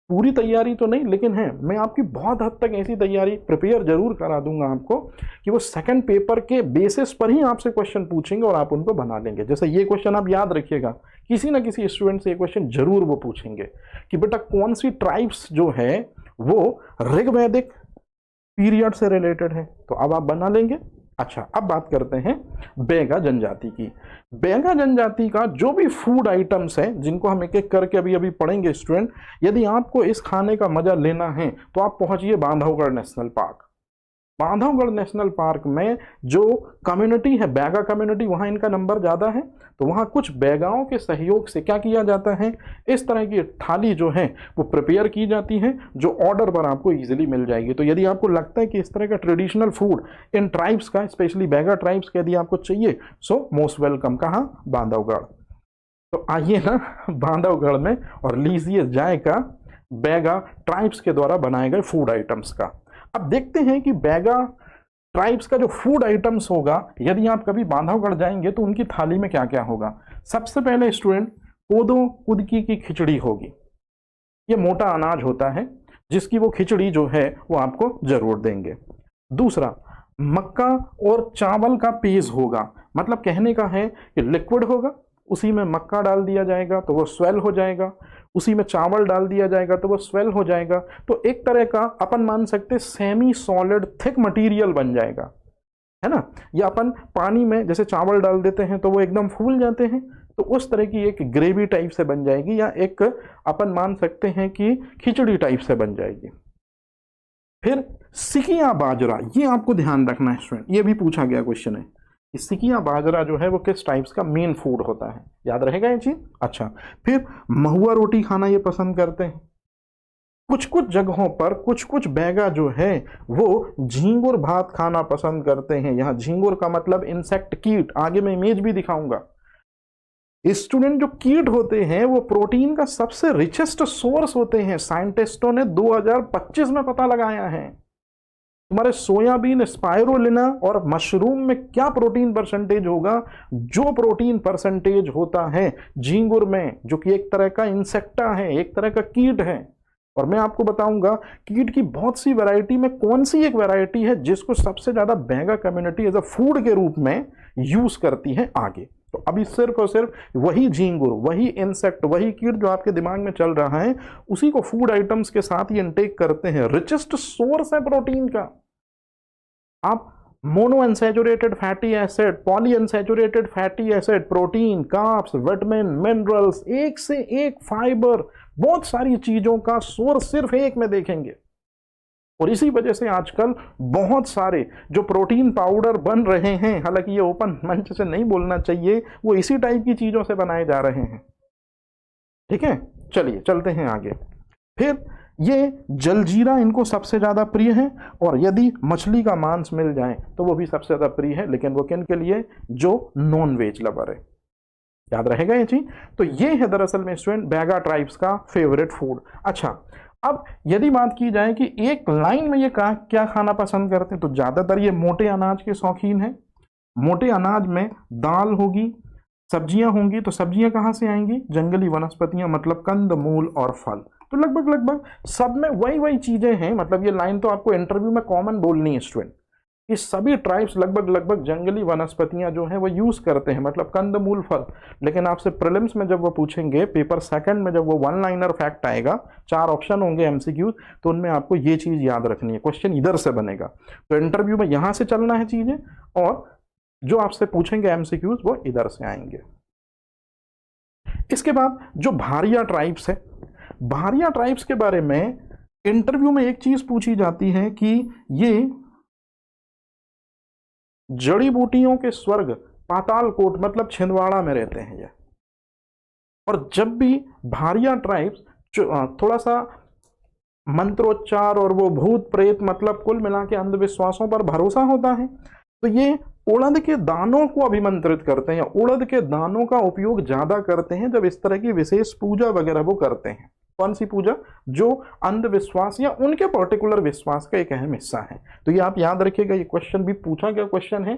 पूरी तैयारी तो नहीं, लेकिन है, मैं आपकी बहुत हद तक ऐसी तैयारी प्रिपेयर जरूर करा दूंगा आपको कि वो सेकंड पेपर के बेसिस पर ही आपसे क्वेश्चन पूछेंगे और आप उनको बना लेंगे। जैसे ये क्वेश्चन आप याद रखिएगा, किसी ना किसी स्टूडेंट से ये क्वेश्चन जरूर वो पूछेंगे कि बेटा कौन सी ट्राइब्स जो है वो ऋग्वैदिक पीरियड से रिलेटेड है, तो अब आप बना लेंगे। अच्छा, अब बात करते हैं बैगा जनजाति की। बैगा जनजाति का जो भी फूड आइटम्स है, जिनको हम एक एक करके अभी अभी पढ़ेंगे स्टूडेंट, यदि आपको इस खाने का मजा लेना है तो आप पहुंचिए Bandhavgarh national park. Bandhavgarh national park में जो कम्युनिटी है, बैगा कम्युनिटी, वहां इनका नंबर ज्यादा है, तो वहां कुछ बैगाओं के सहयोग से क्या किया जाता है, इस तरह की थाली जो है वो प्रिपेयर की जाती है, जो ऑर्डर पर आपको इजीली मिल जाएगी। तो यदि आपको लगता है कि इस तरह का ट्रेडिशनल फूड इन ट्राइब्स का, स्पेशली बैगा ट्राइब्स का यदि आपको चाहिए, सो मोस्ट वेलकम। कहाँ? बांधवगढ़। तो आइए ना बांधवगढ़ में और लीजिए जायका बैगा ट्राइब्स के द्वारा बनाए गए फूड आइटम्स का। अब देखते हैं कि बैगा ट्राइब्स का जो फूड आइटम्स होगा, यदि आप कभी बांधवगढ़ जाएंगे तो उनकी थाली में क्या क्या होगा। सबसे पहले स्टूडेंट, कोदो कुदकी की खिचड़ी होगी। ये मोटा अनाज होता है जिसकी वो खिचड़ी जो है वो आपको जरूर देंगे। दूसरा, मक्का और चावल का पेज होगा। मतलब कहने का है कि लिक्विड होगा, उसी में मक्का डाल दिया जाएगा तो वो स्वेल हो जाएगा, उसी में चावल डाल दिया जाएगा तो वो स्वेल हो जाएगा। तो एक तरह का अपन मान सकते सेमी सॉलिड थिक मटेरियल बन जाएगा, है ना। या अपन पानी में जैसे चावल डाल देते हैं तो वो एकदम फूल जाते हैं, तो उस तरह की एक ग्रेवी टाइप से बन जाएगी, या एक अपन मान सकते हैं कि खिचड़ी टाइप से बन जाएगी। फिर सिकिया बाजरा, ये आपको ध्यान रखना है स्टूडेंट, ये भी पूछा गया क्वेश्चन है। सिकिया बाजरा जो है वो किस टाइप्स का मेन फूड होता है, याद रहेगा ये चीज। अच्छा, फिर महुआ रोटी खाना ये पसंद करते हैं। कुछ कुछ जगहों पर कुछ कुछ बैगा जो है वो झींगुर भात खाना पसंद करते हैं। यहाँ झींगुर का मतलब इंसेक्ट, कीट, आगे मैं इमेज भी दिखाऊंगा। स्टूडेंट, जो कीट होते हैं वो प्रोटीन का सबसे रिचेस्ट सोर्स होते हैं। साइंटिस्टों ने 2025 में पता लगाया है। तुम्हारे सोयाबीन, स्पाइरुलिना और मशरूम में क्या प्रोटीन परसेंटेज होगा? जो प्रोटीन परसेंटेज होता है झींगुर में, जो कि एक तरह का इंसेक्टा है, एक तरह का कीट है। और मैं आपको बताऊंगा कीट की बहुत सी वैरायटी में कौन सी एक वैरायटी है जिसको सबसे ज्यादा Baiga community as a food के रूप में यूज करती है आगे। तो अभी सिर्फ और सिर्फ वही झींगुर, वही इंसेक्ट, वही कीट जो आपके दिमाग में चल रहा है, उसी को फूड आइटम्स के साथ ही इनटेक करते हैं। रिचेस्ट सोर्स है प्रोटीन का। आप mono unsaturated fatty acid, poly unsaturated fatty acid, protein, carbs, vitamin, minerals, एक से एक फाइबर, बहुत सारी चीजों का सोर्स सिर्फ एक में देखेंगे। और इसी वजह से आजकल बहुत सारे जो प्रोटीन पाउडर बन रहे हैं, हालांकि ये ओपन मंच से नहीं बोलना चाहिए, वो इसी टाइप की चीजों से बनाए जा रहे हैं। ठीक है, चलिए चलते हैं आगे। फिर ये जलजीरा इनको सबसे ज्यादा प्रिय है, और यदि मछली का मांस मिल जाए तो वो भी सबसे ज्यादा प्रिय है, लेकिन वो किन के लिए? जो नॉन वेज लवर है। याद रहेगा ये चीज। तो ये है दरअसल में स्टूडेंट बैगा ट्राइब्स का फेवरेट फूड। अच्छा, अब यदि बात की जाए कि एक लाइन में ये क्या खाना पसंद करते हैं, तो ज्यादातर ये मोटे अनाज के शौकीन हैं। मोटे अनाज में दाल होगी, सब्जियां होंगी तो सब्जियां कहाँ से आएंगी, जंगली वनस्पतियां, मतलब कंद मूल और फल। तो लगभग लगभग सब में वही वही चीजें हैं। मतलब ये लाइन तो आपको इंटरव्यू में कॉमन बोलनी है स्टूडेंट, कि सभी ट्राइब्स लगभग लगभग जंगली वनस्पतियां जो हैं वो यूज करते हैं, मतलब कंद मूल फल। लेकिन आपसे प्रीलिम्स में जब वो पूछेंगे, पेपर सेकंड में जब वो वन लाइनर फैक्ट आएगा, 4 ऑप्शन होंगे एमसीक्यू, तो उनमें आपको ये चीज याद रखनी है, क्वेश्चन इधर से बनेगा। तो इंटरव्यू में यहां से चलना है चीजें, और जो आपसे पूछेंगे एमसीक्यूज वो इधर से आएंगे। इसके बाद जो भारिया ट्राइब्स है, भारिया ट्राइब्स के बारे में इंटरव्यू में एक चीज पूछी जाती है कि ये जड़ी बूटियों के स्वर्ग पातालकोट मतलब छिंदवाड़ा में रहते हैं ये। और जब भी भारिया ट्राइब्स थोड़ा सा मंत्रोच्चार और वो भूत प्रेत मतलब कुल मिला के अंधविश्वासों पर भरोसा होता है, तो ये उड़द के दानों को अभिमंत्रित करते हैं, उड़द के दानों का उपयोग ज्यादा करते हैं जब इस तरह की विशेष पूजा वगैरह वो करते हैं। कौन सी पूजा, जो अंधविश्वास या उनके पर्टिकुलर विश्वास का एक अहम हिस्सा है। तो ये आप याद रखिएगा, ये क्वेश्चन भी पूछा गया क्वेश्चन है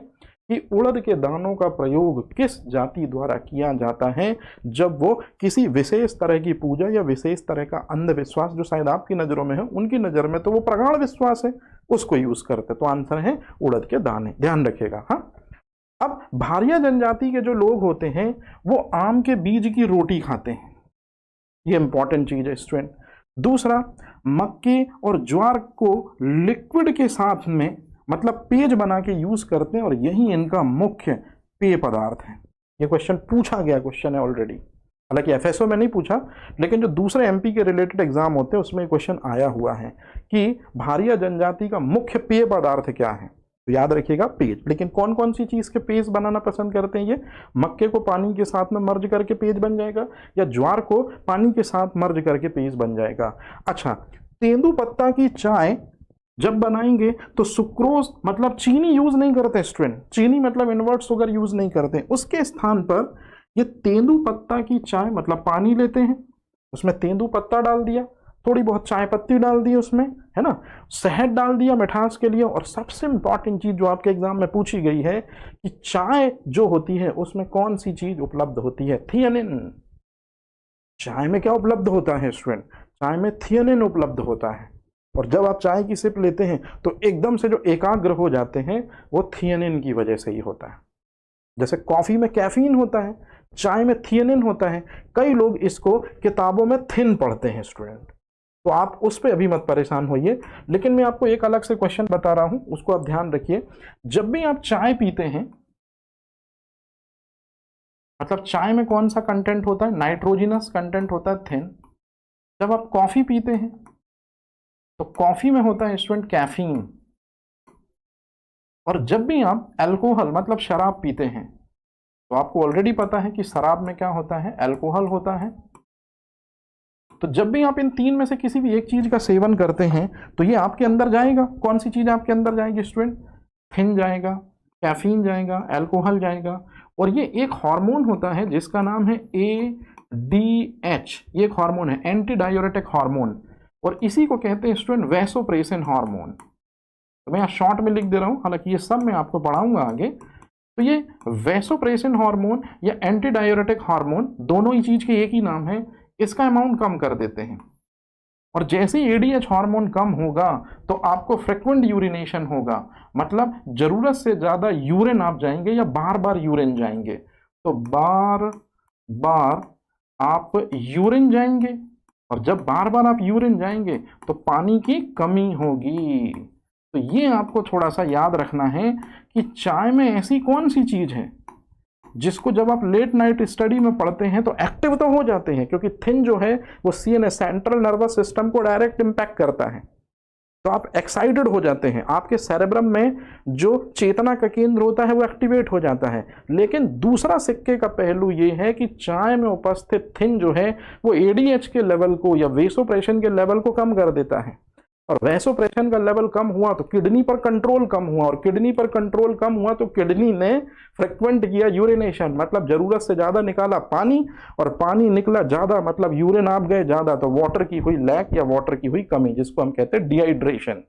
कि उड़द के दानों का प्रयोग किस जाति द्वारा किया जाता है जब वो किसी विशेष तरह की पूजा या विशेष तरह का अंधविश्वास, जो शायद आपकी नजरों में है, उनकी नजर में तो वो प्रगाढ़ विश्वास है, उसको यूज करते। तो आंसर है उड़द के दाने, ध्यान रखिएगा। हाँ, अब भारिया जनजाति के जो लोग होते हैं वो आम के बीज की रोटी खाते हैं, ये इंपॉर्टेंट चीज है स्टूडेंट। दूसरा, मक्के और ज्वार को लिक्विड के साथ में मतलब पेज बना के यूज करते हैं, और यही इनका मुख्य पेय पदार्थ है। ये क्वेश्चन पूछा गया क्वेश्चन है ऑलरेडी, हालांकि एफएसओ में नहीं पूछा, लेकिन जो दूसरे एमपी के रिलेटेड एग्जाम होते हैं उसमें क्वेश्चन आया हुआ है कि भारिया जनजाति का मुख्य पेय पदार्थ क्या है। तो याद रखिएगा पेज। लेकिन कौन कौन सी चीज के पेज बनाना पसंद करते हैं ये, मक्के को पानी के साथ में मर्ज करके पेज बन जाएगा, या ज्वार को पानी के साथ मर्ज करके पेज बन जाएगा। अच्छा, तेंदू पत्ता की चाय जब बनाएंगे तो सुक्रोज मतलब चीनी यूज नहीं करते स्टूडेंट, चीनी मतलब इनवर्ट शुगर यूज नहीं करते, उसके स्थान पर ये तेंदू पत्ता की चाय मतलब पानी लेते हैं, उसमें तेंदू पत्ता डाल दिया, थोड़ी बहुत चाय पत्ती डाल दी उसमें, है ना, शहद डाल दिया मिठास के लिए, और सबसे इंपॉर्टेंट चीज जो आपके एग्जाम में पूछी गई है कि चाय जो होती है उसमें कौन सी चीज उपलब्ध होती है, थियानिन। चाय में क्या उपलब्ध होता है स्टूडेंट, चाय में थियानिन उपलब्ध होता है। और जब आप चाय की सिप लेते हैं तो एकदम से जो एकाग्र हो जाते हैं वो थियानिन की वजह से ही होता है। जैसे कॉफी में कैफीन होता है, चाय में थियानिन होता है। कई लोग इसको किताबों में थिन पढ़ते हैं स्टूडेंट, तो आप उस पर अभी मत परेशान होइए। लेकिन मैं आपको एक अलग से क्वेश्चन बता रहा हूं, उसको आप ध्यान रखिए। जब भी आप चाय पीते हैं, मतलब चाय में कौन सा कंटेंट होता है, नाइट्रोजिनस कंटेंट होता है, थिन। जब आप कॉफी पीते हैं तो कॉफी में होता है स्टूडेंट कैफीन। और जब भी आप अल्कोहल मतलब शराब पीते हैं तो आपको ऑलरेडी पता है कि शराब में क्या होता है, अल्कोहल होता है। तो जब भी आप इन तीन में से किसी भी एक चीज का सेवन करते हैं तो ये आपके अंदर जाएगा। कौन सी चीज आपके अंदर जाएगी स्टूडेंट, थिन जाएगा, कैफीन जाएगा, अल्कोहल जाएगा। और ये एक हार्मोन होता है जिसका नाम है ADH, ये एक हार्मोन है, एंटी डायूरेटिक हार्मोन, और इसी को कहते हैं स्टूडेंट वैसोप्रेसिन हार्मोन। तो मैं यहाँ शॉर्ट में लिख दे रहा हूँ, हालांकि ये सब मैं आपको पढ़ाऊंगा आगे। तो ये वैसोप्रेसिन हार्मोन या एंटी डायूरेटिक हार्मोन दोनों ही चीज के एक ही नाम है, इसका अमाउंट कम कर देते हैं। और जैसे ही ADH हार्मोन कम होगा तो आपको फ्रिक्वेंट यूरिनेशन होगा, मतलब जरूरत से ज्यादा यूरिन आप जाएंगे या बार बार यूरिन जाएंगे। तो बार बार आप यूरिन जाएंगे, और जब बार बार आप यूरिन जाएंगे तो पानी की कमी होगी। तो ये आपको थोड़ा सा याद रखना है कि चाय में ऐसी कौन सी चीज है जिसको जब आप लेट नाइट स्टडी में पढ़ते हैं तो एक्टिव तो हो जाते हैं, क्योंकि थिन जो है वो CNS सेंट्रल नर्वस सिस्टम को डायरेक्ट इंपैक्ट करता है, तो आप एक्साइटेड हो जाते हैं, आपके सेरेब्रम में जो चेतना का केंद्र होता है वो एक्टिवेट हो जाता है। लेकिन दूसरा सिक्के का पहलू ये है कि चाय में उपस्थित थिन जो है वो ADH के लेवल को या वेसोप्रेशन के लेवल को कम कर देता है, और वैसोप्रेशन का लेवल कम हुआ तो किडनी पर कंट्रोल कम हुआ, और किडनी पर कंट्रोल कम हुआ तो किडनी ने फ्रिक्वेंट किया यूरिनेशन, मतलब जरूरत से ज्यादा निकाला पानी, और पानी निकला ज्यादा मतलब यूरिन आप गए ज्यादा, तो वाटर की हुई लैक या वाटर की हुई कमी, जिसको हम कहते हैं डिहाइड्रेशन।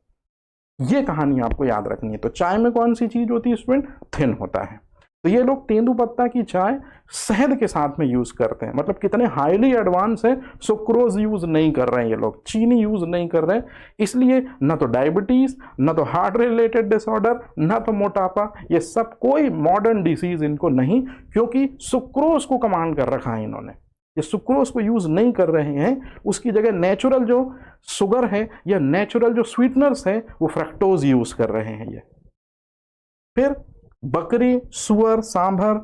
ये कहानी आपको याद रखनी है। तो चाय में कौन सी चीज होती है स्टूडेंट, थिन होता है। तो ये लोग तेंदुपत्ता की चाय शहद के साथ में यूज करते हैं, मतलब कितने हाईली एडवांस है, सुक्रोज यूज नहीं कर रहे हैं ये लोग, चीनी यूज नहीं कर रहे हैं, इसलिए ना तो डायबिटीज, ना तो हार्ट रिलेटेड डिसऑर्डर, ना तो मोटापा, ये सब कोई मॉडर्न डिसीज इनको नहीं, क्योंकि सुक्रोज को कमांड कर रखा है इन्होंने। ये सुक्रोज को यूज नहीं कर रहे हैं, उसकी जगह नेचुरल जो शुगर है या नेचुरल जो स्वीटनर्स है वो फ्रक्टोज यूज कर रहे हैं ये। फिर बकरी, सुअर, सांभर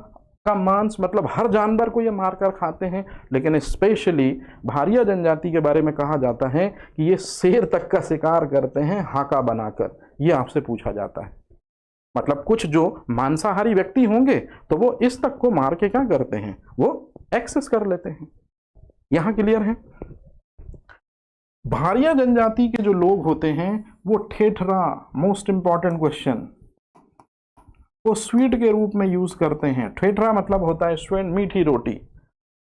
का मांस, मतलब हर जानवर को ये मारकर खाते हैं, लेकिन स्पेशली भारिया जनजाति के बारे में कहा जाता है कि ये शेर तक का शिकार करते हैं हाका बनाकर। ये आपसे पूछा जाता है, मतलब कुछ जो मांसाहारी व्यक्ति होंगे तो वो इस तक को मार के क्या करते हैं, वो एक्सेस कर लेते हैं। यहां क्लियर है? भारिया जनजाति के जो लोग होते हैं वो ठेठरा, मोस्ट इंपॉर्टेंट क्वेश्चन, वो स्वीट के रूप में यूज करते हैं। ठेठरा मतलब होता है स्टूडेंट मीठी रोटी।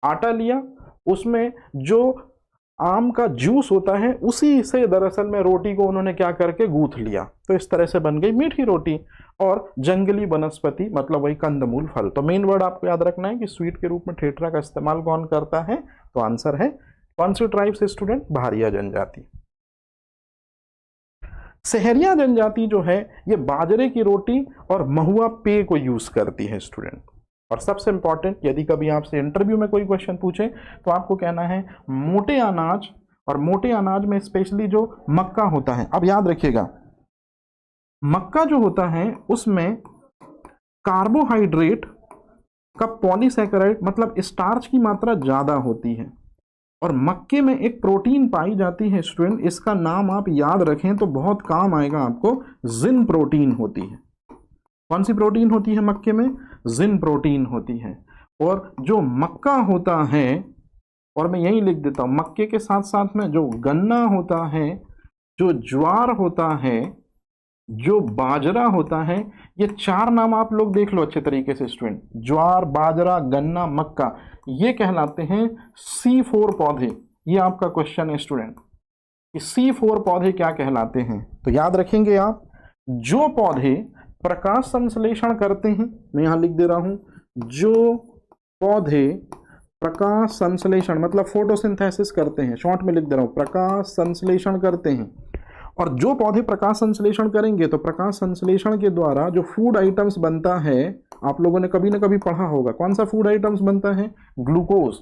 आटा लिया, उसमें जो आम का जूस होता है उसी से दरअसल में रोटी को उन्होंने क्या करके गूंथ लिया, तो इस तरह से बन गई मीठी रोटी। और जंगली वनस्पति मतलब वही कंदमूल, फल। तो मेन वर्ड आपको याद रखना है कि स्वीट के रूप में ठेठरा का इस्तेमाल कौन करता है, तो आंसर है कौन सी ट्राइब से स्टूडेंट, भारिया जनजाति। सहरिया जनजाति जो है ये बाजरे की रोटी और महुआ पेय को यूज करती है स्टूडेंट। और सबसे इंपॉर्टेंट, यदि कभी आपसे इंटरव्यू में कोई क्वेश्चन पूछे तो आपको कहना है मोटे अनाज, और मोटे अनाज में स्पेशली जो मक्का होता है। अब याद रखिएगा, मक्का जो होता है उसमें कार्बोहाइड्रेट का पॉलीसैकेराइड मतलब स्टार्च की मात्रा ज्यादा होती है, और मक्के में एक प्रोटीन पाई जाती है स्टूडेंट, इसका नाम आप याद रखें तो बहुत काम आएगा आपको, जिन प्रोटीन होती है। कौन सी प्रोटीन होती है मक्के में, जिन प्रोटीन होती है। और जो मक्का होता है, और मैं यही लिख देता हूं, मक्के के साथ साथ में जो गन्ना होता है, जो ज्वार होता है, जो बाजरा होता है, ये चार नाम आप लोग देख लो अच्छे तरीके से स्टूडेंट, ज्वार, बाजरा, गन्ना, मक्का, ये कहलाते हैं C4 पौधे। ये आपका क्वेश्चन है स्टूडेंट कि C4 पौधे क्या कहलाते हैं। तो याद रखेंगे आप, जो पौधे प्रकाश संश्लेषण करते हैं, मैं यहां लिख दे रहा हूं, जो पौधे प्रकाश संश्लेषण मतलब फोटोसिंथेसिस करते हैं, शॉर्ट में लिख दे रहा हूं, प्रकाश संश्लेषण करते हैं। और जो पौधे प्रकाश संश्लेषण करेंगे तो प्रकाश संश्लेषण के द्वारा जो फूड आइटम्स बनता है, आप लोगों ने कभी ना कभी पढ़ा होगा, कौन सा फूड आइटम्स बनता है, ग्लूकोज।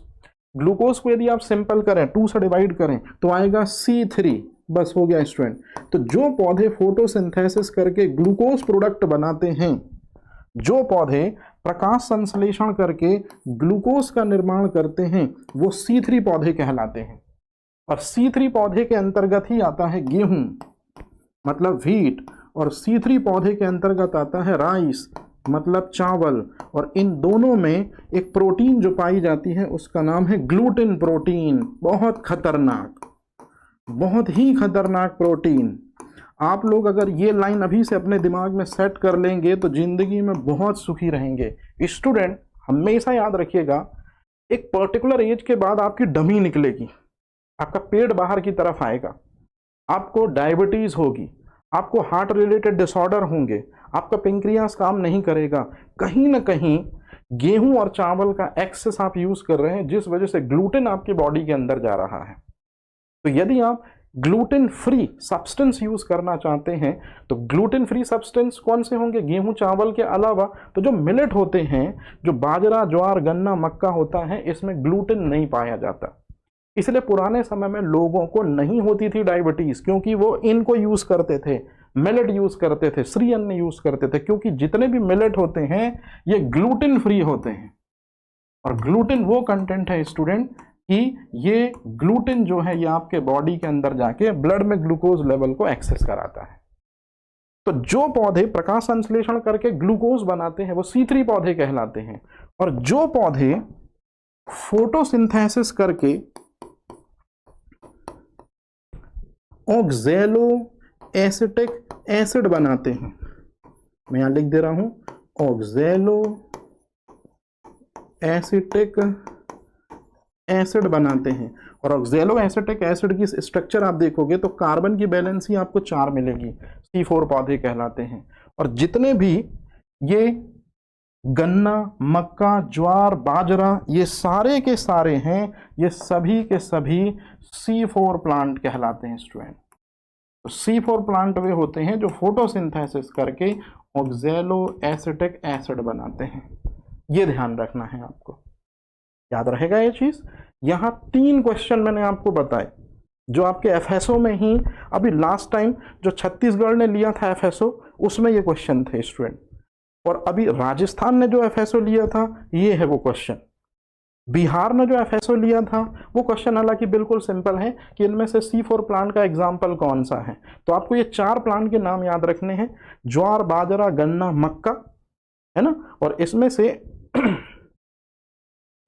ग्लूकोज को यदि आप सिंपल करें, 2 से डिवाइड करें तो आएगा C3, बस हो गया स्टूडेंट। तो जो पौधे फोटोसिंथेसिस करके ग्लूकोज प्रोडक्ट बनाते हैं, जो पौधे प्रकाश संश्लेषण करके ग्लूकोज का निर्माण करते हैं, वो C3 पौधे कहलाते हैं। और C3 पौधे के अंतर्गत ही आता है गेहूं मतलब व्हीट, और C3 पौधे के अंतर्गत आता है राइस मतलब चावल। और इन दोनों में एक प्रोटीन जो पाई जाती है उसका नाम है ग्लूटिन प्रोटीन। बहुत खतरनाक, बहुत ही खतरनाक प्रोटीन। आप लोग अगर ये लाइन अभी से अपने दिमाग में सेट कर लेंगे तो जिंदगी में बहुत सुखी रहेंगे। स्टूडेंट हमेशा याद रखिएगा, एक पर्टिकुलर एज के बाद आपकी डमी निकलेगी, आपका पेट बाहर की तरफ आएगा, आपको डायबिटीज होगी, आपको हार्ट रिलेटेड डिसऑर्डर होंगे, आपका पेंक्रियास काम नहीं करेगा। कहीं ना कहीं गेहूं और चावल का एक्सेस आप यूज कर रहे हैं, जिस वजह से ग्लूटेन आपकी बॉडी के अंदर जा रहा है। तो यदि आप ग्लूटेन फ्री सब्सटेंस यूज करना चाहते हैं तो ग्लूटेन फ्री सब्सटेंस कौन से होंगे, गेहूं चावल के अलावा तो जो मिलेट होते हैं, जो बाजरा, ज्वार, गन्ना, मक्का होता है, इसमें ग्लूटेन नहीं पाया जाता। इसलिए पुराने समय में लोगों को नहीं होती थी डायबिटीज, क्योंकि वो इनको यूज करते थे, मिलेट यूज करते थे, श्री अन्न यूज करते थे, क्योंकि जितने भी मिलेट होते हैं ये ग्लूटेन फ्री होते हैं। और ग्लूटेन वो कंटेंट है स्टूडेंट कि ये ग्लूटेन जो है ये आपके बॉडी के अंदर जाके ब्लड में ग्लूकोज लेवल को एक्सेस कराता है। तो जो पौधे प्रकाश संश्लेषण करके ग्लूकोज बनाते हैं वो C3 पौधे कहलाते हैं। और जो पौधे फोटोसिंथेसिस करके ऑक्सैलो एसिटिक एसिड बनाते हैं, मैं यहां लिख दे रहा हूं, ऑक्सैलो एसिटिक एसिड बनाते हैं। और ऑक्सैलो एसिटिक एसिड की स्ट्रक्चर आप देखोगे तो कार्बन की बैलेंस ही आपको 4 मिलेगी, C4 पौधे कहलाते हैं। और जितने भी ये गन्ना, मक्का, ज्वार, बाजरा, ये सारे के सारे हैं, ये सभी के सभी C4 प्लांट कहलाते हैं स्टूडेंट। तो C4 प्लांट वे होते हैं जो फोटोसिंथेसिस करके ऑक्सैलो एसिटिक एसिड बनाते हैं। ये ध्यान रखना है आपको, याद रहेगा ये चीज। यहां 3 क्वेश्चन मैंने आपको बताए जो आपके एफएसओ में ही, अभी लास्ट टाइम जो छत्तीसगढ़ ने लिया था एफएसओ, उसमें ये क्वेश्चन थे स्टूडेंट, और अभी राजस्थान ने जो एफएसओ लिया था ये है वो क्वेश्चन। बिहार ने जो एफएसओ लिया था वो क्वेश्चन हालांकि बिल्कुल सिंपल है कि इनमें से C4 प्लांट का एग्जाम्पल कौन सा है। तो आपको ये 4 प्लांट के नाम याद रखने हैं, ज्वार, बाजरा, गन्ना, मक्का, है ना। और इसमें से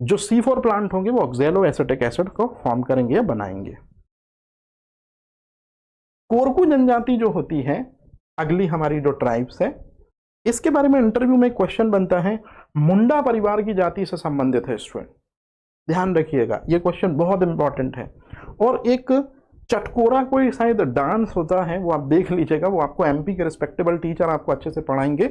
जो C4 प्लांट होंगे वो ऑक्सैलो एसिटिक एसिड को फॉर्म करेंगे या बनाएंगे। कोरकू जनजाति जो होती है, अगली हमारी जो ट्राइब्स है, इसके बारे में इंटरव्यू में क्वेश्चन बनता है, मुंडा परिवार की जाति से संबंधित है स्टूडेंट, ध्यान रखिएगा ये क्वेश्चन बहुत इंपॉर्टेंट है। और एक चटकोरा कोई शायद डांस होता है, वो आप देख लीजिएगा, वो आपको MP के रिस्पेक्टेबल टीचर आपको अच्छे से पढ़ाएंगे।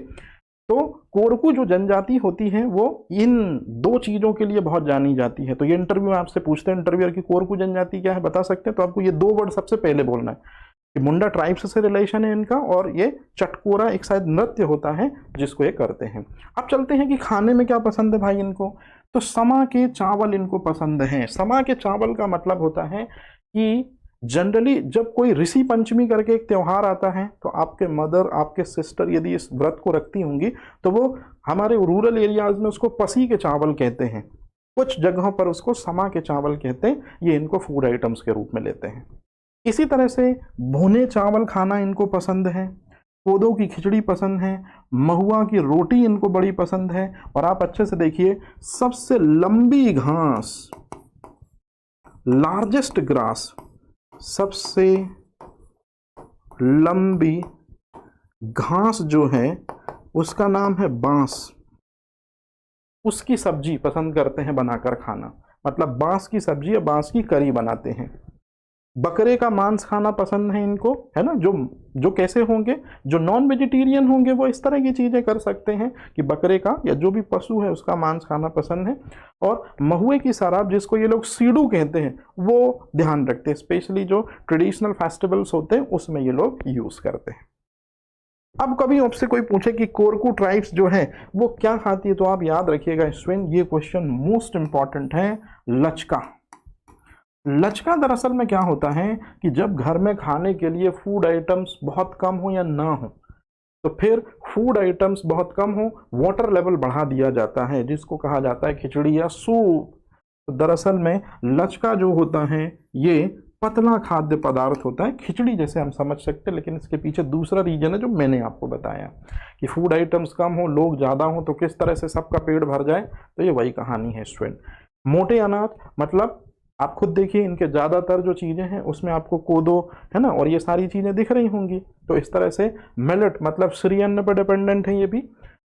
तो कोरकू जो जनजाति होती है वो इन 2 चीजों के लिए बहुत जानी जाती है। तो ये इंटरव्यू में आपसे पूछते हैं इंटरव्यूअर की कोरकू जनजाति क्या है, बता सकते हैं, तो आपको ये 2 वर्ड सबसे पहले बोलना है कि मुंडा ट्राइब्स से रिलेशन है इनका, और ये चटकोरा एक शायद नृत्य होता है जिसको ये करते हैं। अब चलते हैं कि खाने में क्या पसंद है भाई इनको, तो समा के चावल इनको पसंद है। समा के चावल का मतलब होता है कि जनरली जब कोई ऋषि पंचमी करके एक त्योहार आता है तो आपके मदर, आपके सिस्टर यदि इस व्रत को रखती होंगी तो वो हमारे रूरल एरियाज में उसको पसी के चावल कहते हैं, कुछ जगहों पर उसको समा के चावल कहते हैं। ये इनको फूड आइटम्स के रूप में लेते हैं। इसी तरह से भुने चावल खाना इनको पसंद है, कोदो की खिचड़ी पसंद है, महुआ की रोटी इनको बड़ी पसंद है। और आप अच्छे से देखिए, सबसे लंबी घास, लार्जेस्ट ग्रास, सबसे लंबी घास जो है उसका नाम है बांस, उसकी सब्जी पसंद करते हैं बनाकर खाना, मतलब बांस की सब्जी या बांस की करी बनाते हैं। बकरे का मांस खाना पसंद है इनको, है ना। जो कैसे होंगे, जो नॉन वेजिटेरियन होंगे वो इस तरह की चीजें कर सकते हैं कि बकरे का या जो भी पशु है उसका मांस खाना पसंद है। और महुए की शराब, जिसको ये लोग सीडू कहते हैं, वो ध्यान रखते हैं, स्पेशली जो ट्रेडिशनल फेस्टिवल्स होते हैं उसमें ये लोग यूज करते हैं। अब कभी आपसे कोई पूछे कि कोरकू ट्राइब्स जो है वो क्या खाती है, तो आप याद रखिएगा स्टूडेंट, ये क्वेश्चन मोस्ट इंपॉर्टेंट है, लचका। लचका दरअसल में क्या होता है कि जब घर में खाने के लिए फूड आइटम्स बहुत कम हो या ना हो, तो फिर फूड आइटम्स बहुत कम हो, वाटर लेवल बढ़ा दिया जाता है, जिसको कहा जाता है खिचड़ी या सूप। तो दरअसल में लचका जो होता है ये पतला खाद्य पदार्थ होता है, खिचड़ी जैसे हम समझ सकते हैं, लेकिन इसके पीछे दूसरा रीजन है जो मैंने आपको बताया कि फूड आइटम्स कम हो, लोग ज़्यादा हो, तो किस तरह से सबका पेट भर जाए। तो ये वही कहानी है स्टूडेंट। मोटे अनाज मतलब आप खुद देखिए, इनके ज़्यादातर जो चीज़ें हैं उसमें आपको कोदो, है ना, और ये सारी चीज़ें दिख रही होंगी। तो इस तरह से मिलेट मतलब श्रीअन्न पर डिपेंडेंट है ये भी।